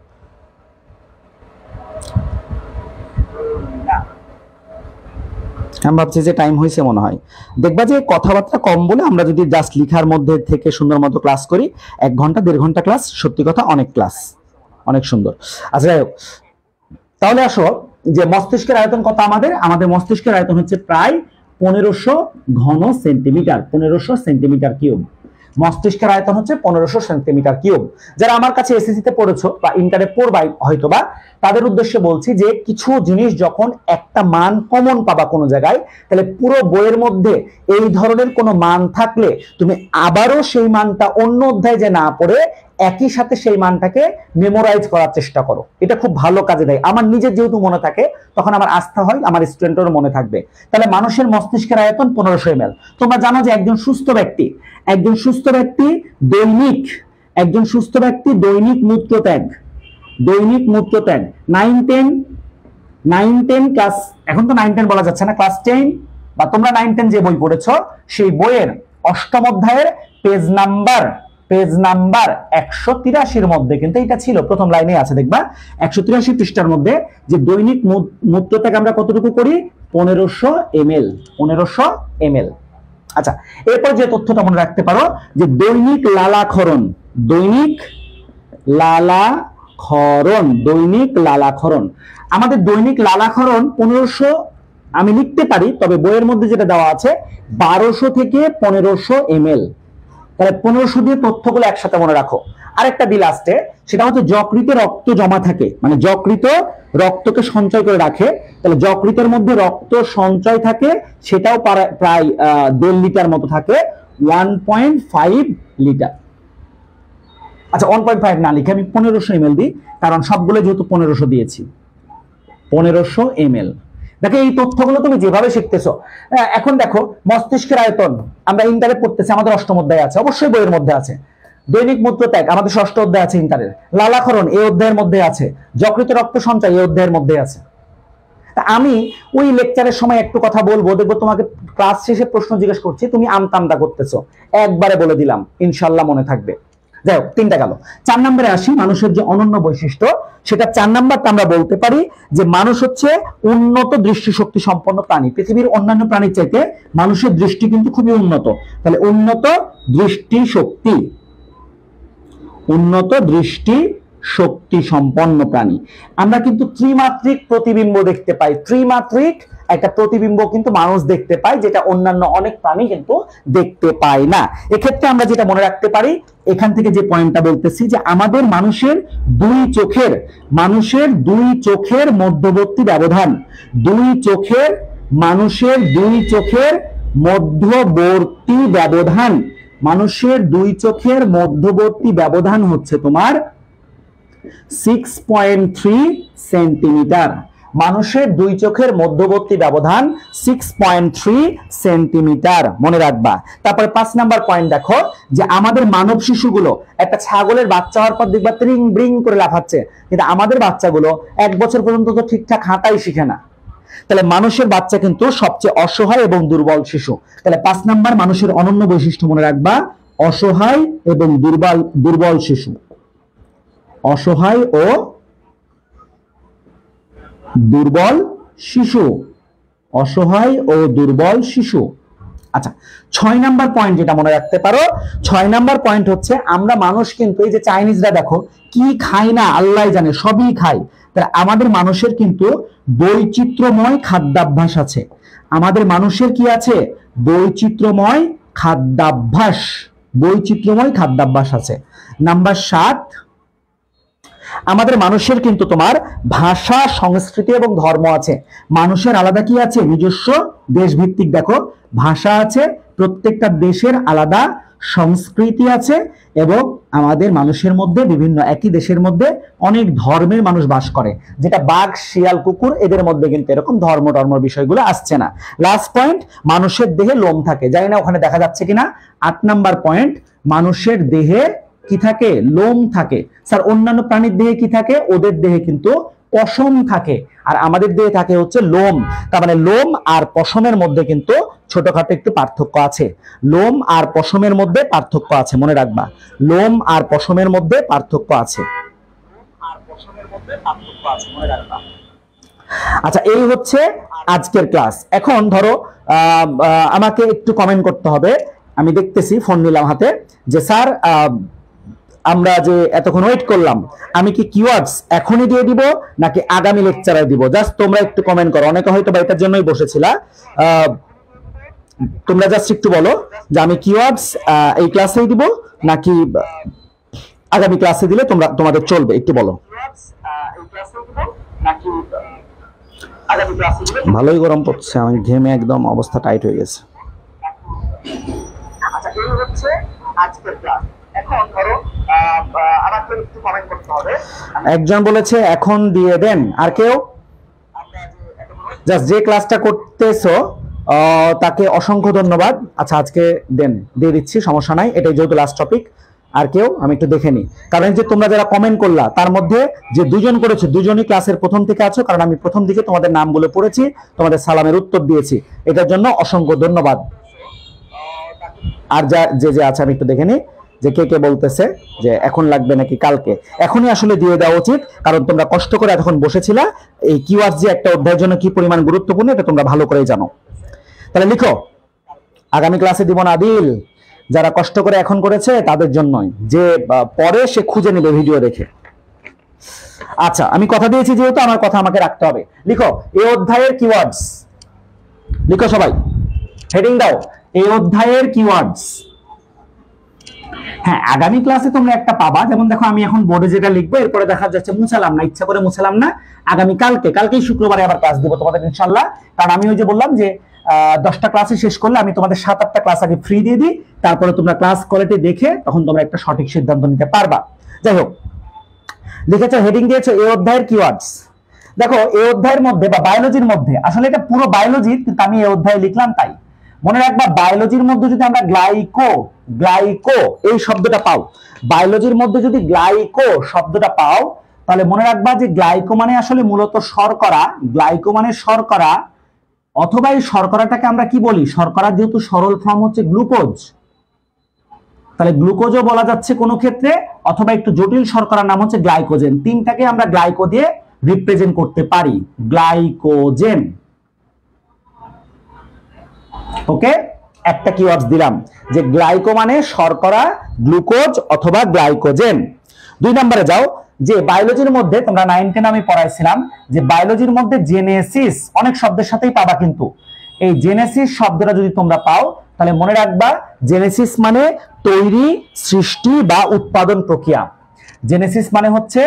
আমি ভাবছি যে টাইম হয়েছে মনে হয়। দেখবা যে কথাবার্তা কম বলে আমরা যদি জাস্ট লিখার মধ্যে থেকে সুন্দর মতো ক্লাস করি, 1 ঘন্টা 1.5 ঘন্টা ক্লাস, সত্যি কথা অনেক ক্লাস, অনেক সুন্দর। আচ্ছা যাই হোক, তাহলে আসো যে মস্তিষ্কের আয়তন কত, আমাদের মস্তিষ্কের আয়তন হচ্ছে প্রায় 1500 ঘন সেন্টিমিটার, 1500 সেন্টিমিটার কিউব। মস্তিষ্কের আয়তন হচ্ছে 1500 সেন্টিমিটার কিউব। যারা আমার কাছে এসএসসি তে পড়েছো বা ইন্টারে পড়বাই হয়তোবা, তাদের উদ্দেশ্যে বলছি যে কিছু জিনিস যখন একটা মান কমন পাবা কোনো জায়গায়, তাহলে পুরো বইয়ের মধ্যে এই ধরনের কোনো মান থাকলে তুমি আবারও সেই মানটা অন্য অধ্যায় যে না পড়ে একই সাথে সেই মানটাকে মেমোরাইজ করার চেষ্টা করো, এটা খুব ভালো কাজে দেয়। আমার নিজের যেহেতু মনে থাকে, তখন আমার আস্থা হয় আমার স্টুডেন্টেরও মনে থাকবে। তাহলে মানুষের মস্তিষ্কের আয়তন 1500 ml। তোমরা জানো যে একজন সুস্থ ব্যক্তি দৈনিক মূত্রত্যাগ 9-10 9-10 ক্লাস, এখন তো 9-10 বলা যাচ্ছে না, ক্লাস 10 বা তোমরা 9-10 যে বই পড়েছো সেই বইয়ের অষ্টম অধ্যায়ের পেজ নাম্বার 183 মধ্যে কিন্তু এটা ছিল, প্রথম লাইনে আছে দেখবা 183 পৃষ্ঠার মধ্যে, যে দৈনিক মূত্রত্যাগ আমরা কতটুকু করি, 1500 ml। 1500 ml। আচ্ছা, এরপর যে তথ্যটা মনে রাখতে পারো যে দৈনিক লালাক্ষরণ, আমাদের দৈনিক লালাক্ষরণ 1500 আমি লিখতে পারি, তবে বইয়ের মধ্যে যেটা দেওয়া আছে 1200 থেকে 1500 ml। তাহলে 1500 দিয়ে তথ্যগুলো একসাথে মনে রাখো। আরেকটা দিল আসছে, সেটা হচ্ছে যকৃত রক্ত জমা থাকে, মানে যকৃত রক্তকে সঞ্চয় করে রাখে, তাহলে যকৃতের মধ্যে রক্ত সঞ্চয় থাকে, সেটাও প্রায় 1.5 লিটার মতো থাকে, 1.5 লিটার। আচ্ছা, 1.5 না লিখে আমি 1500 ml দিই, কারণ সবগুলো যেহেতু 1500 দিয়েছি, 1500 ml। দেখো এই তথ্যগুলো তুমি যেভাবে শিখতেছো, এখন দেখো মস্তিষ্কের আয়তন আমরা ইন্টারে পড়তেছি, আমাদের অষ্টম অধ্যায়ে আছে, অবশ্যই বইয়ের মধ্যে আছে। দৈনিক মূত্রত্যাগ আমাদের ষষ্ঠ অধ্যায় আছে ইন্টারের, লালাক্ষরণ এই অধ্যায়ের মধ্যে আছে, যকৃত রক্ত সঞ্চয় এই অধ্যায়ের মধ্যে আছে। আমি ওই লেকচারের সময় একটু কথা বলবো, দেখবো তোমাকে ক্লাস শেষে প্রশ্ন জিজ্ঞেস করছি, তুমি আমতামটা করতেছো, একবারে বলে দিলাম, ইনশাল্লাহ মনে থাকবে। যাই হোক, 3টা গেল। 4 নম্বরে আসি, মানুষের যে অনন্য বৈশিষ্ট্য, সেটা 4 নাম্বারটা আমরা বলতে পারি যে মানুষ হচ্ছে উন্নত দৃষ্টিশক্তি সম্পন্ন প্রাণী। পৃথিবীর অন্যান্য প্রাণীর চাইতে মানুষের দৃষ্টি কিন্তু খুবই উন্নত। তাহলে উন্নত দৃষ্টি শক্তি সম্পন্ন প্রাণী। আমরা কিন্তু ত্রিমাত্রিক প্রতিবিম্ব দেখতে পাই, ত্রিমাত্রিক একটা প্রতিবিম্ব কিন্তু মানুষ দেখতে পায়, যেটা অন্যান্য অনেক প্রাণী কিন্তু দেখতে পায় না। এক্ষেত্রে আমরা যেটা মনে রাখতে পারি, এখান থেকে যে পয়েন্টটা বলতেছি, যে আমাদের মানুষের দুই চোখের মধ্যবর্তী ব্যবধান, মানুষের দুই চোখের মধ্যবর্তী ব্যবধান হচ্ছে তোমার 6.3 সেন্টিমিটার। মানুষের দুই চোখের মধ্যবর্তী ব্যবধান 6.3 সেন্টিমিটার, মনে রাখবা। তারপরে 5 নাম্বার পয়েন্ট দেখো, যে আমাদের মানব শিশুগুলো, একটা ছাগলের বাচ্চা হওয়ার পর দেখবা ত্রিং ব্রিং করে লাফাচ্ছে, কিন্তু আমাদের বাচ্চাগুলো 1 বছর পর্যন্ত তো ঠিকঠাক হাঁটাই শিখে না। তাহলে মানুষের বাচ্চা কিন্তু সবচেয়ে অসহায় এবং দুর্বল শিশু। তাহলে 5 নাম্বার মানুষের অনন্য বৈশিষ্ট্য মনে রাখবা, অসহায় এবং দুর্বল শিশু। অসহায় ও দুর্বল শিশু। আচ্ছা, 6 নাম্বার পয়েন্ট যেটা মনে রাখতে পারো, 6 নাম্বার পয়েন্ট হচ্ছে আমরা মানুষ কিন্তু, এই যে চাইনিজরা দেখো কি খায় না আল্লাহ জানে, সবই খায়। তাহলে আমাদের মানুষের কিন্তু বৈচিত্র্যময় খাদ্যাভ্যাস আছে। আমাদের মানুষের কি আছে? বৈচিত্র্যময় খাদ্যাভ্যাস আছে। নাম্বার 7, আমাদের মানুষের কিন্তু তোমার ভাষা, সংস্কৃতি এবং ধর্ম আছে। মানুষের আলাদা কি আছে? নিজস্ব দেশভিত্তিক দেখো ভাষা আছে, প্রত্যেকটা দেশের আলাদা সংস্কৃতি আছে, এবং আমাদের মানুষের মধ্যে বিভিন্ন একই দেশের মধ্যে অনেক ধর্মের মানুষ বাস করে, যেটা বাঘ, শিয়াল, কুকুর এদের মধ্যে কিন্তু এরকম ধর্ম বিষয়গুলো আসছে না। লাস্ট পয়েন্ট, মানুষের দেহে লোম থাকে, জানি না ওখানে দেখা যাচ্ছে কিনা। 8 নাম্বার পয়েন্ট, মানুষের দেহে কি থাকে? লোম থাকে। স্যার অন্যান্য প্রাণীর দেহে কি থাকে? ওদের দেহে কিন্তু পশম থাকে, আর আমাদের দেহে থাকে হচ্ছে লোম। তার মানে লোম আর পশমের মধ্যে কিন্তু ছোটখাটো একটু পার্থক্য আছে। লোম আর পশমের মধ্যে পার্থক্য আছে, মনে রাখবা। লোম আর পশমের মধ্যে পার্থক্য আছে। আচ্ছা, এই হচ্ছে আজকের ক্লাস। এখন ধরো আমাকে একটু কমেন্ট করতে হবে, আমি দেখতেছি, ফোন নিলাম হাতে, যে স্যার আমরা যে এতক্ষণ ওয়েট করলাম, আমি কি কিওয়ার্ডস এখনই দিয়ে দিব নাকি আগামী লেকচারে দিব? জাস্ট তোমরা একটু কমেন্ট করো, অনেকে হয়তো বা এটার জন্যই বসেছিলা। তোমরা জাস্ট একটু বলো যে আমি কিওয়ার্ডস এই ক্লাসেই দিব নাকি আগামী ক্লাসে দিলে তোমাদের চলবে, একটু বলো। ভালোই গরম পড়ছে, আমি ঘেমে একদম অবস্থা টাইট হয়ে গেছে। আচ্ছা, এই হচ্ছে আজকের ক্লাস। এখন ধরো আমাকে একটু কমেন্ট করতে হবে। একজন বলেছে এখন দিয়ে দেন, আর কেউ? জাস্ট যে ক্লাসটা করতেছো তাকে অসংখ্য ধন্যবাদ। আচ্ছা, আজকে দেন, দিয়ে দিচ্ছি, সমস্যা নাই, এটাই যেহেতু লাস্ট টপিক। আর কেউ? আমি একটু দেখে নিই, কারণ যে তোমরা যারা কমেন্ট করলা তার মধ্যে যে দুজন করেছে দুজনই ক্লাসের প্রথম থেকে আছো, কারণ আমি প্রথম দিকে তোমাদের নামগুলো পড়েছি, তোমাদের সালামের উত্তর দিয়েছি, এটার জন্য অসংখ্য ধন্যবাদ। আর যা যে যে আছে আমি একটু দেখে নিই যে কে কে বলতেছে যে এখন লাগবে নাকি কালকে। এখনই আসলে দিয়ে দেওয়া উচিত, কারণ তোমরা কষ্ট করে এতক্ষণ বসেছিলা। এই কিওয়ার্ড যে একটা অধ্যায়ের জন্য কি পরিমাণ গুরুত্বপূর্ণ এটা তোমরা ভালো করেই জানো। তাহলে লিখো, আগামী ক্লাসে দিব না আদিল, যারা কষ্ট করে এখন করেছে তাদের জন্যই, যে পরে সে খুঁজে নেবে ভিডিও দেখে। আচ্ছা, আমি কথা দিয়েছি যেহেতু আমার কথা আমাকে রাখতে হবে। লিখো এই অধ্যায়ের কিওয়ার্ডস, লিখো সবাই, হেডিং দাও এই অধ্যায়ের কিওয়ার্ডস। হ্যাঁ, আগামী ক্লাসে তোমরা একটা পাবা, যেমন দেখো আমি এখন বোর্ডে যেটা লিখবো এরপরে দেখা যাচ্ছে মুছালাম না, ইচ্ছা করে মুছালাম না। আগামী কালকেই শুক্রবারে আবার ক্লাস দিব তোমাদের ইনশাল্লাহ, কারণ আমি ওই যে বললাম যে 10টা ক্লাসে শেষ করলে আমি তোমাদের 7-8টা ক্লাস আগে ফ্রি দিয়ে দিই, তারপরে তোমরা ক্লাস কোয়ালিটি দেখে তখন তোমরা একটা সঠিক সিদ্ধান্ত নিতে পারবা। যাই হোক, লিখেছো হেডিং দিয়েছো এই অধ্যায়ের কিওয়ার্ডস। দেখো এই অধ্যায়ের মধ্যে বা বায়োলজির মধ্যে, আসলে এটা পুরো বায়োলজি কিন্তু আমি এই অধ্যায়ে লিখলাম তাই মনে রাখবা, বায়োলজির মধ্যে যদি আমরা গ্লাইকো এই শব্দটা পাও, বায়োলজির মধ্যে যদি গ্লাইকো শব্দটা পাও, তাহলে মনে রাখবা যে গ্লাইকো মানে আসলে মূলত শর্করা, গ্লাইকো মানে শর্করা, অথবা এই শর্করাটাকে আমরা কি বলি, শর্করা যেহেতু সরল ফর্ম হচ্ছে গ্লুকোজ, তাহলে গ্লুকোজও বলা যাচ্ছে কোনো ক্ষেত্রে, অথবা একটু জটিল শর্করার নাম হচ্ছে গ্লাইকোজেন। তিনটাকে আমরা গ্লাইকো দিয়ে রিপ্রেজেন্ট করতে পারি, গ্লাইকোজেন। ওকে, একটা কিওয়ার্ডস দিলাম যে গ্লাইকো মানে শর্করা, গ্লুকোজ অথবা গ্লাইকোজেন। 2 নম্বরে যাও, যে বায়োলজির মধ্যে তোমরা 9-10 আমি পড়াইছিলাম যে বায়োলজির মধ্যে জেনেসিস অনেক শব্দের সাথেই পাবা, কিন্তু এই জেনেসিস শব্দটা যদি তোমরা পাও তাহলে মনে রাখবা জেনেসিস মানে তৈরি, সৃষ্টি বা উৎপাদন প্রক্রিয়া। জেনেসিস মানে হচ্ছে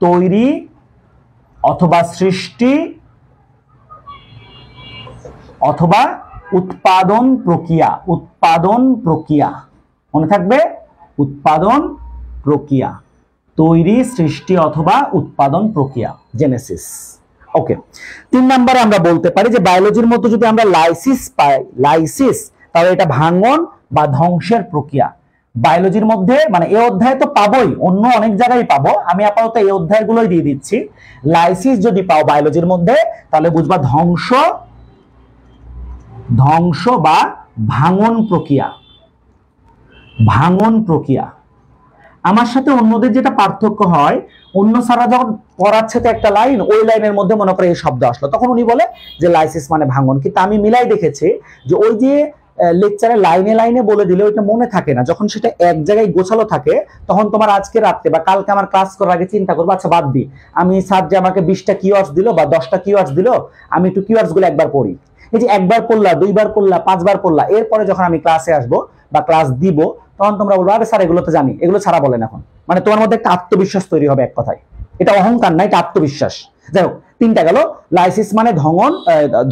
তৈরি অথবা সৃষ্টি অথবা উৎপাদন প্রক্রিয়া, উৎপাদন প্রক্রিয়া মনে থাকবে, উৎপাদন প্রক্রিয়া, তৈরি, সৃষ্টি অথবা উৎপাদন প্রক্রিয়া, জেনেসিস। ওকে, 3 নম্বরে আমরা বলতে পারি যে বায়োলজির মধ্যে যদি আমরা লাইসিস পাই, লাইসিস, তাহলে এটা ভাঙন বা ধ্বংসের প্রক্রিয়া। বায়োলজির মধ্যে মানে এই অধ্যায়ে তো পাবোই, অন্য অনেক জায়গায় পাবো, আমি আপাতত এই অধ্যায়গুলোই দিয়ে দিচ্ছি। লাইসিস যদি পাও বায়োলজির মধ্যে তাহলে বুঝবা ধ্বংস বা ভাঙন প্রক্রিয়া, ভাঙন প্রক্রিয়া। আমার সাথে অন্যদের যেটা পার্থক্য হয়, অন্য স্যাররা যখন পড়াচ্ছে তো একটা লাইন, ওই লাইনের মধ্যে মনে করে এই শব্দ আসলো, তখন উনি বলে যে লাইসিস মানে ভাঙন, কিন্তু আমি মিলাই দেখেছি যে ওই যে লেকচারে লাইনে লাইনে বলে দিলে ওইটা মনে থাকে না, যখন সেটা এক জায়গায় গোছালো থাকে তখন তোমার আজকে রাত্রে বা কালকে আমার ক্লাস করার আগে চিন্তা করবো, আচ্ছা বাদ দি, আমি স্যার যে আমাকে 20টা কিওয়ার্ডস দিল বা 10টা কিওয়ার্ডস দিল, আমি একটু কিওয়ার্ডস গুলো একবার পড়ি। এই যে একবার পড়লা, 2বার পড়লা, 5বার পড়লা, এরপরে যখন আমি ক্লাসে আসবো বা ক্লাস দিব তখন তোমরা বলবো আরে স্যার এগুলো তো জানি, এগুলো ছাড়া বলেন এখন, মানে তোমার মধ্যে একটা আত্মবিশ্বাস তৈরি হবে, এক কথায় এটা অহংকার না, এটা আত্মবিশ্বাস। যাই হোক, 3টা গেল, লাইসিস মানে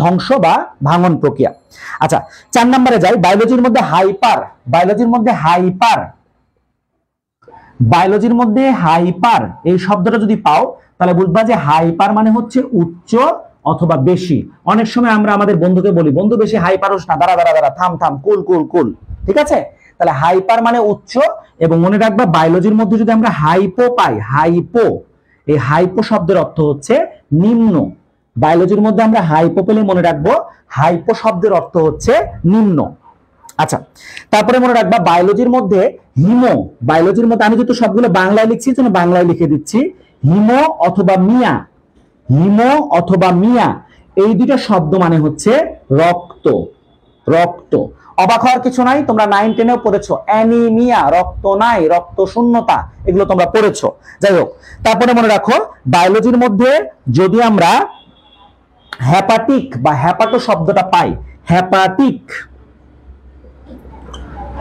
ধ্বংস বা ভাঙন প্রক্রিয়া। আচ্ছা, 4 নম্বরে যাই, বায়োলজির মধ্যে হাইপার, বায়োলজির মধ্যে হাইপার, বায়োলজির মধ্যে হাইপার এই শব্দটা যদি পাও তাহলে বুঝবা যে হাইপার মানে হচ্ছে উচ্চ অথবা বেশি। অনেক সময় আমরা আমাদের বন্ধুকে বলি, বন্ধু বেশি হাইপার হোস না, দাঁড়া দাঁড়া দাঁড়া, থাম থাম, কুল কুল কুল, ঠিক আছে? তাহলে হাইপার মানে উচ্চ, এবং মনে রাখবা বায়োলজির মধ্যে যদি আমরা হাইপো পাই, হাইপো, এই হাইপো শব্দের অর্থ হচ্ছে নিম্ন। বায়োলজির মধ্যে আমরা হাইপো পেলে মনে রাখবো হাইপো শব্দের অর্থ হচ্ছে নিম্ন। আচ্ছা, তারপরে মনে রাখবা বায়োলজির মধ্যে হিমো, বায়োলজির মধ্যে আমি যেহেতু সবগুলো বাংলায় লিখছি জন্য বাংলায় লিখে দিচ্ছি, হিমো অথবা মিয়া, হিমো অথবা মিয়া এই দুইটা শব্দ মানে হচ্ছে রক্ত, রক্ত। অবাক হওয়ার কিছু নাই, তোমরা 9-10-এও পড়েছো অ্যানিমিয়া, রক্ত নাই, রক্ত শূন্যতা, এগুলো তোমরা পড়েছো। যাই হোক, তারপরে মনে রাখো বায়োলজির মধ্যে যদি আমরা হ্যাপাটিক বা হ্যাপাটো শব্দটা পাই, হ্যাপাটিক,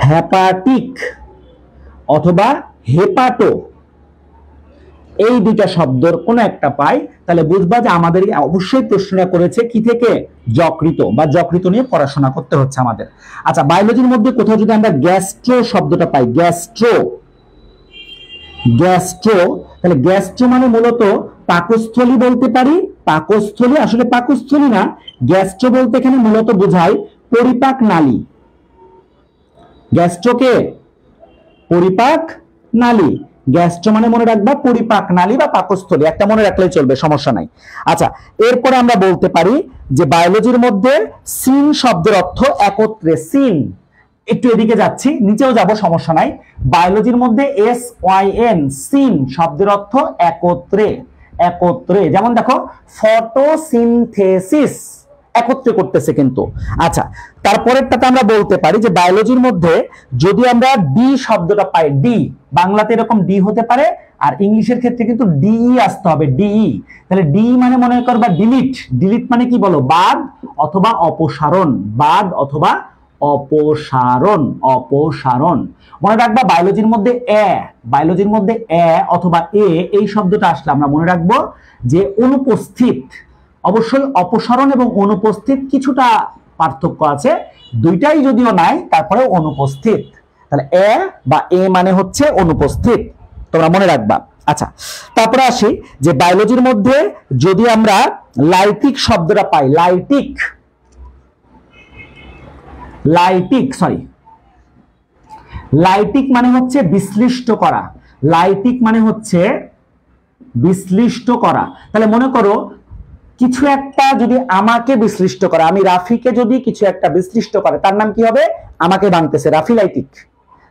হ্যাপাটিক অথবা হেপাটো, এই দুইটা শব্দের কোন একটা পাই, তাহলে বুঝবা যে আমাদের অবশ্যই প্রশ্নটা করেছে কি থেকে, যকৃত বা যকৃত নিয়ে পড়াশোনা করতে হচ্ছে আমাদের। আচ্ছা, বায়োলজির মধ্যে কোথাও যদি আমরা গ্যাস্ট্রো শব্দটা পাই, গ্যাস্ট্রো, গ্যাস্ট্রো, তাহলে গ্যাস্ট্রো মানে মূলত পাকস্থলী বলতে পারি, পাকস্থলী আসলে পাকস্থলী না, গ্যাস্ট্রো বলতে এখানে মূলত বোঝায় পরিপাক নালী, গ্যাস্ট্রোকে পরিপাক নালী। গ্যাস্ট্রো মানে মনে রাখবা পরিপাক নালী বা পাকস্থলী, একটা মনে রাখলেই চলবে, সমস্যা নাই। আচ্ছা, এরপরে আমরা বলতে পারি যে বায়োলজির মধ্যে সিন শব্দের অর্থ একত্রে। সিন, একটু এদিকে যাচ্ছি, নিচেও যাব, সমস্যা নাই। বায়োলজির মধ্যে SYN, সিন শব্দের অর্থ একত্রে। একত্রে, যেমন দেখো ফটোসিনথেসিস, একত্রে করতেছে কিন্তু। আচ্ছা, তারপরেরটাতে আমরা বলতে পারি যে বায়োলজির মধ্যে যদি আমরা ডি শব্দটা পাই, ডি বাংলাতে এরকম ডি হতে পারে, আর ইংলিশের ক্ষেত্রে কিন্তু ডিই আসতে হবে, ডিই। তাহলে ডি মানে মনে করবা ডিলিট। ডিলিট মানে কি বলো? বাদ অথবা অপসারণ, বাদ অথবা অপসারণ, অপসারণ। মনে রাখবা বায়োলজির মধ্যে বায়োলজির মধ্যে অথবা এই শব্দটা আসলে আমরা মনে রাখবো যে অনুপস্থিত। অবশ্যই অপসারণ এবং অনুপস্থিত কিছুটা পার্থক্য আছে, দুইটাই যদিও নাই তারপরে অনুপস্থিত। তাহলে বা মানে হচ্ছে অনুপস্থিত, তোমরা মনে রাখবা। আচ্ছা, তারপরে আসি যে বায়োলজির মধ্যে যদি আমরা লাইটিক শব্দটা পাই, লাইটিক, লাইটিক সরি লাইটিক মানে হচ্ছে বিশ্লিষ্ট করা। লাইটিক মানে হচ্ছে বিশ্লিষ্ট করা। তাহলে মনে করো কিছু একটা যদি আমাকে বিশ্লিষ্ট করে, আমি রাফিকে যদি কিছু একটা বিশ্লিষ্ট করে, তার নাম কি হবে? আমাকে ভাঙতেছে রাফি লাইটিক,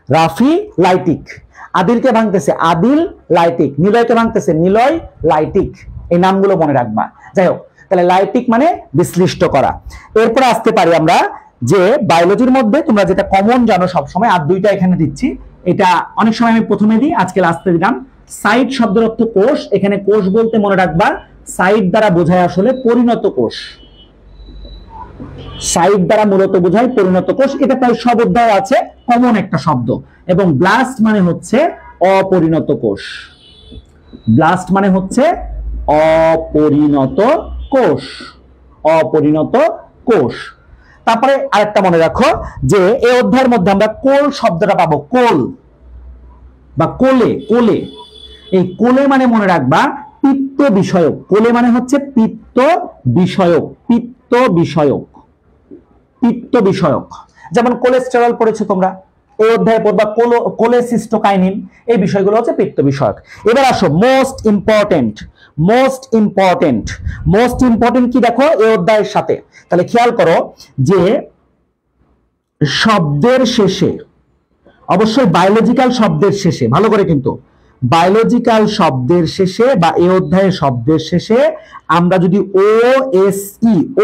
রাফি লাইটিক। আদিলকে ভাঙতেছে আদিল লাইটিক, নিলয়কে ভাঙতেছে নিলয় লাইটিক। এই নামগুলো মনে রাখবা। যাই হোক, তাহলে লাইটিক মানে বিশ্লিষ্ট করা। এরপরে আসতে পারি আমরা যে বায়োলজির মধ্যে তোমরা যেটা কমন জানো সবসময়, আর দুইটা এখানে দিচ্ছি, এটা অনেক সময় আমি প্রথমে দিই, আজকে লাস্টে দিলাম। সাইট শব্দের অর্থ কোষ। এখানে কোষ বলতে মনে রাখবা সাইট দ্বারা বোঝায় আসলে পরিণত কোষ। সাইট দ্বারা মূলত বোঝায় পরিণত কোষ, এটা প্রায় সব অধ্যায়ে আছে, কমন একটা শব্দ। এবং ব্লাস্ট মানে হচ্ছে অপরিণত কোষ। ব্লাস্ট মানে হচ্ছে অপরিণত কোষ, অপরিণত কোষ। তারপরে আরেকটা মনে রাখো যে এই অধ্যায়ের মধ্যে আমরা কোল শব্দটা পাবো, কোল বা কোলে। কোলে, এই কোলে মানে মনে রাখবা পিত্ত বিষয়ক। কোলে মানে হচ্ছে পিত্ত বিষয়ক, পিত্ত বিষয়ক, পিত্ত বিষয়ক। যেমন কোলেস্টেরল পড়েছো তোমরা, এই অধ্যায়ে পড়বা কোলেসিস্টোকাইনিন, এই বিষয়গুলো হচ্ছে পিত্ত বিষয়ক। এবার আসো most important. Most important, most important কি দেখো এই অধ্যায়ের সাথে, তাহলে খেয়াল করো যে শব্দের শেষে, অবশ্যই বায়োলজিক্যাল শব্দের শেষে, ভালো করে কিন্তু বায়োলজিক্যাল শব্দের শেষে বা এই অধ্যায়ের শব্দের শেষে আমরা যদি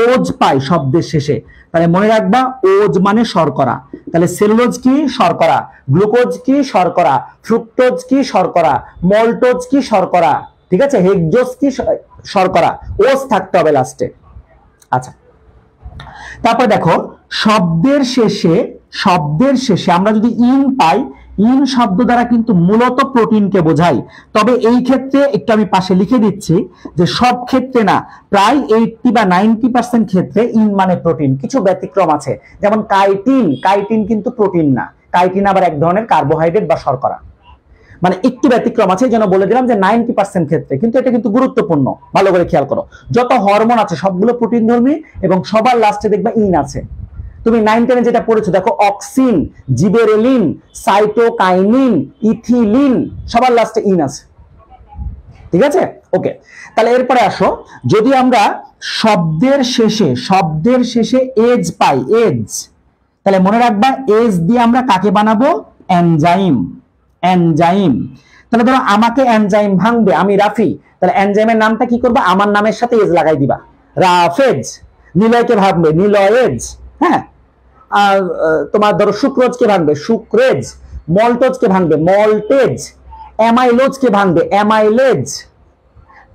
ওজ পাই শব্দের শেষে, তাহলে মনে রাখবা ওজ মানে শর্করা। তাহলে সেলুলোজ কি? শর্করা। গ্লুকোজ কি? শর্করা। ফ্রুক্টোজ কি? শর্করা। মল্টোজ কি? শর্করা। ঠিক আছে, হেক্সোজ কি? শর্করা। ওজ থাকতে হবে লাস্টে। আচ্ছা, তারপর দেখো শব্দের শেষে, শব্দের শেষে আমরা যদি ইন পাই, ইন শব্দ দ্বারা কিন্তু মূলত প্রোটিনকে বোঝাই। তবে এই ক্ষেত্রে একটু আমি পাশে লিখে দিচ্ছি যে সব ক্ষেত্রে না, প্রায় 80 বা 90% ক্ষেত্রে ইন মানে প্রোটিন। কিছু ব্যতিক্রম আছে, যেমন কাইটিন। কাইটিন কিন্তু প্রোটিন না, কাইটিন আবার এক ধরনের কার্বোহাইড্রেট বা শর্করা। মানে একটু ব্যতিক্রম আছে, যেন বলে দিলাম যে 90% ক্ষেত্রে, কিন্তু এটা কিন্তু গুরুত্বপূর্ণ, ভালো করে খেয়াল করো। যত হরমোন আছে সবগুলো প্রোটিন ধর্মী এবং সবার লাস্টে দেখবা ইন আছে। তুমি 9-10 যেটা পড়েছো দেখো, অক্সিন, জিবেরেলিন, সাইটোকাইনিন, ইথিলিন, সবার লাস্টে ইন আছে। ঠিক আছে, ওকে। তাহলে এরপরে আসো, যদি আমরা শব্দের শেষে, শব্দের শেষে এজ পাই, এজ, তাহলে মনে রাখবা এজ দিয়ে আমরা কাকে বানাবো? এনজাইম। এনজাইম। তাহলে ধরো আমাকে এনজাইম ভাঙবে, আমি রাফি, তাহলে এনজাইমের নামটা কি করবা? আমার নামের সাথে এজ লাগাই দিবা, রাফেজ। নিলয়কে ভাঙবে, নিলয়েজ। হ্যাঁ, আর তোমার ধরো সুক্রোজকে ভাঙবে, সুক্রেজ। মল্টোজকে ভাঙবে, মল্টেজ। অ্যামাইলোজকে ভাঙবে, অ্যামাইলেজ।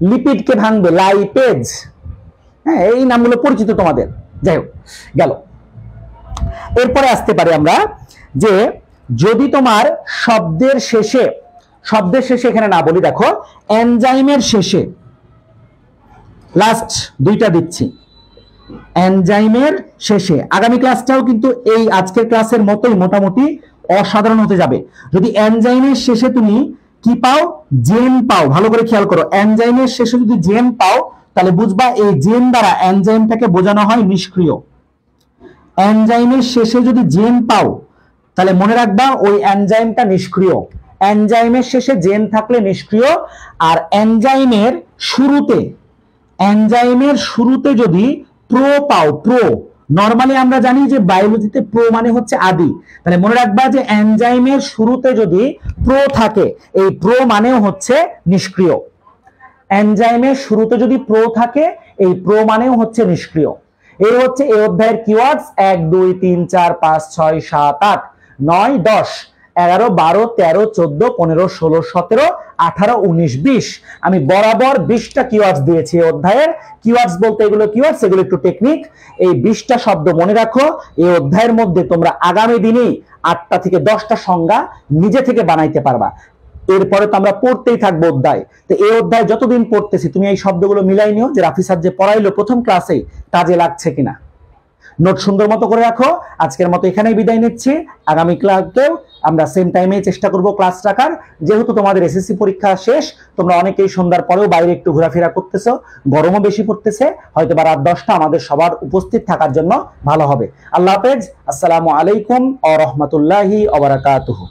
লিপিডকে ভাঙবে, লাইপেজ। হ্যাঁ, এই নামগুলো পরিচিত তোমাদের। যাই হোক, গেল। এরপরে আসতে পারি আমরা যে যদি তোমার শব্দের শেষে, শব্দের শেষে এখানে না বলি, দেখো এনজাইমের শেষে, লাস্ট দুইটা দিচ্ছি, এনজাইমের শেষে। আগামী ক্লাসটাও কিন্তু এই আজকের ক্লাসের মতোই মোটামুটি অসাধারণ হতে যাবে। যদি এনজাইমের শেষে তুমি কি পাও? জেন পাও। ভালো করে খেয়াল করো, এনজাইমের শেষে যদি জেন পাও, তাহলে বুঝবা এই জেন দ্বারা এনজাইমটাকে বোঝানো হয় নিষ্ক্রিয়। এনজাইমের শেষে যদি জেন পাও, তাহলে মনে রাখবা ওই এনজাইমটা নিষ্ক্রিয়। এনজাইমের শেষে জেন থাকলে নিষ্ক্রিয়, আর এনজাইমের শুরুতে যদি প্রো পাও, প্রো, নরমালি আমরা জানি যে বায়োলজিতে প্রো মানে হচ্ছে আদি, তাহলে মনে রাখবা যে এনজাইমের শুরুতে যদি প্রো থাকে, এই প্রো মানেও হচ্ছে নিষ্ক্রিয়। এনজাইমের শুরুতে যদি প্রো থাকে, এই প্রো মানেও হচ্ছে নিষ্ক্রিয়। এই হচ্ছে এই অধ্যায়ের কিওয়ার্ডস। 1 2 3 4 5 6 7 8 9 10 11 12 13 14 15 16 17 18 19 20। আমি বরাবর 20টা কিওয়ার্ডস দিয়েছি এই অধ্যায়ের। কিওয়ার্ডস বলতে এগুলো কিওয়ার্ডস, এগুলো একটু টেকনিক। এই 20টা শব্দ মনে রাখো। এই অধ্যায়ের মধ্যে তোমরা আগামী দিনে 8টা থেকে 10টা সংজ্ঞা নিজে থেকে বানাইতে পারবা। এরপরে তো আমরা পড়তেই থাকবো অধ্যায়। তো এই অধ্যায় যতদিন পড়তেছি তুমি এই শব্দগুলো মিলাই নিও যে রাফি স্যার যে পড়াইলো প্রথম ক্লাসে কাজে লাগছে কিনা। নোট সুন্দর মতো করে রাখো। আজকের মতো এখানেই বিদায় নিচ্ছি। আগামী ক্লাসেও আমরা সেম টাইমেই চেষ্টা করব ক্লাস রাখার। যেহেতু তোমাদের এসএসসি পরীক্ষা শেষ, তোমরা অনেকেই সন্ধ্যার পরেও বাইরে একটু ঘোরাফেরা করতেছো, গরমও বেশি পড়তেছে, হয়তো বা রাত 10টা আমাদের সবার উপস্থিত থাকার জন্য ভালো হবে। আল্লাহ হাফেজ। আসসালামু আলাইকুম ওয়া রাহমাতুল্লাহি ওয়া বারাকাতুহু।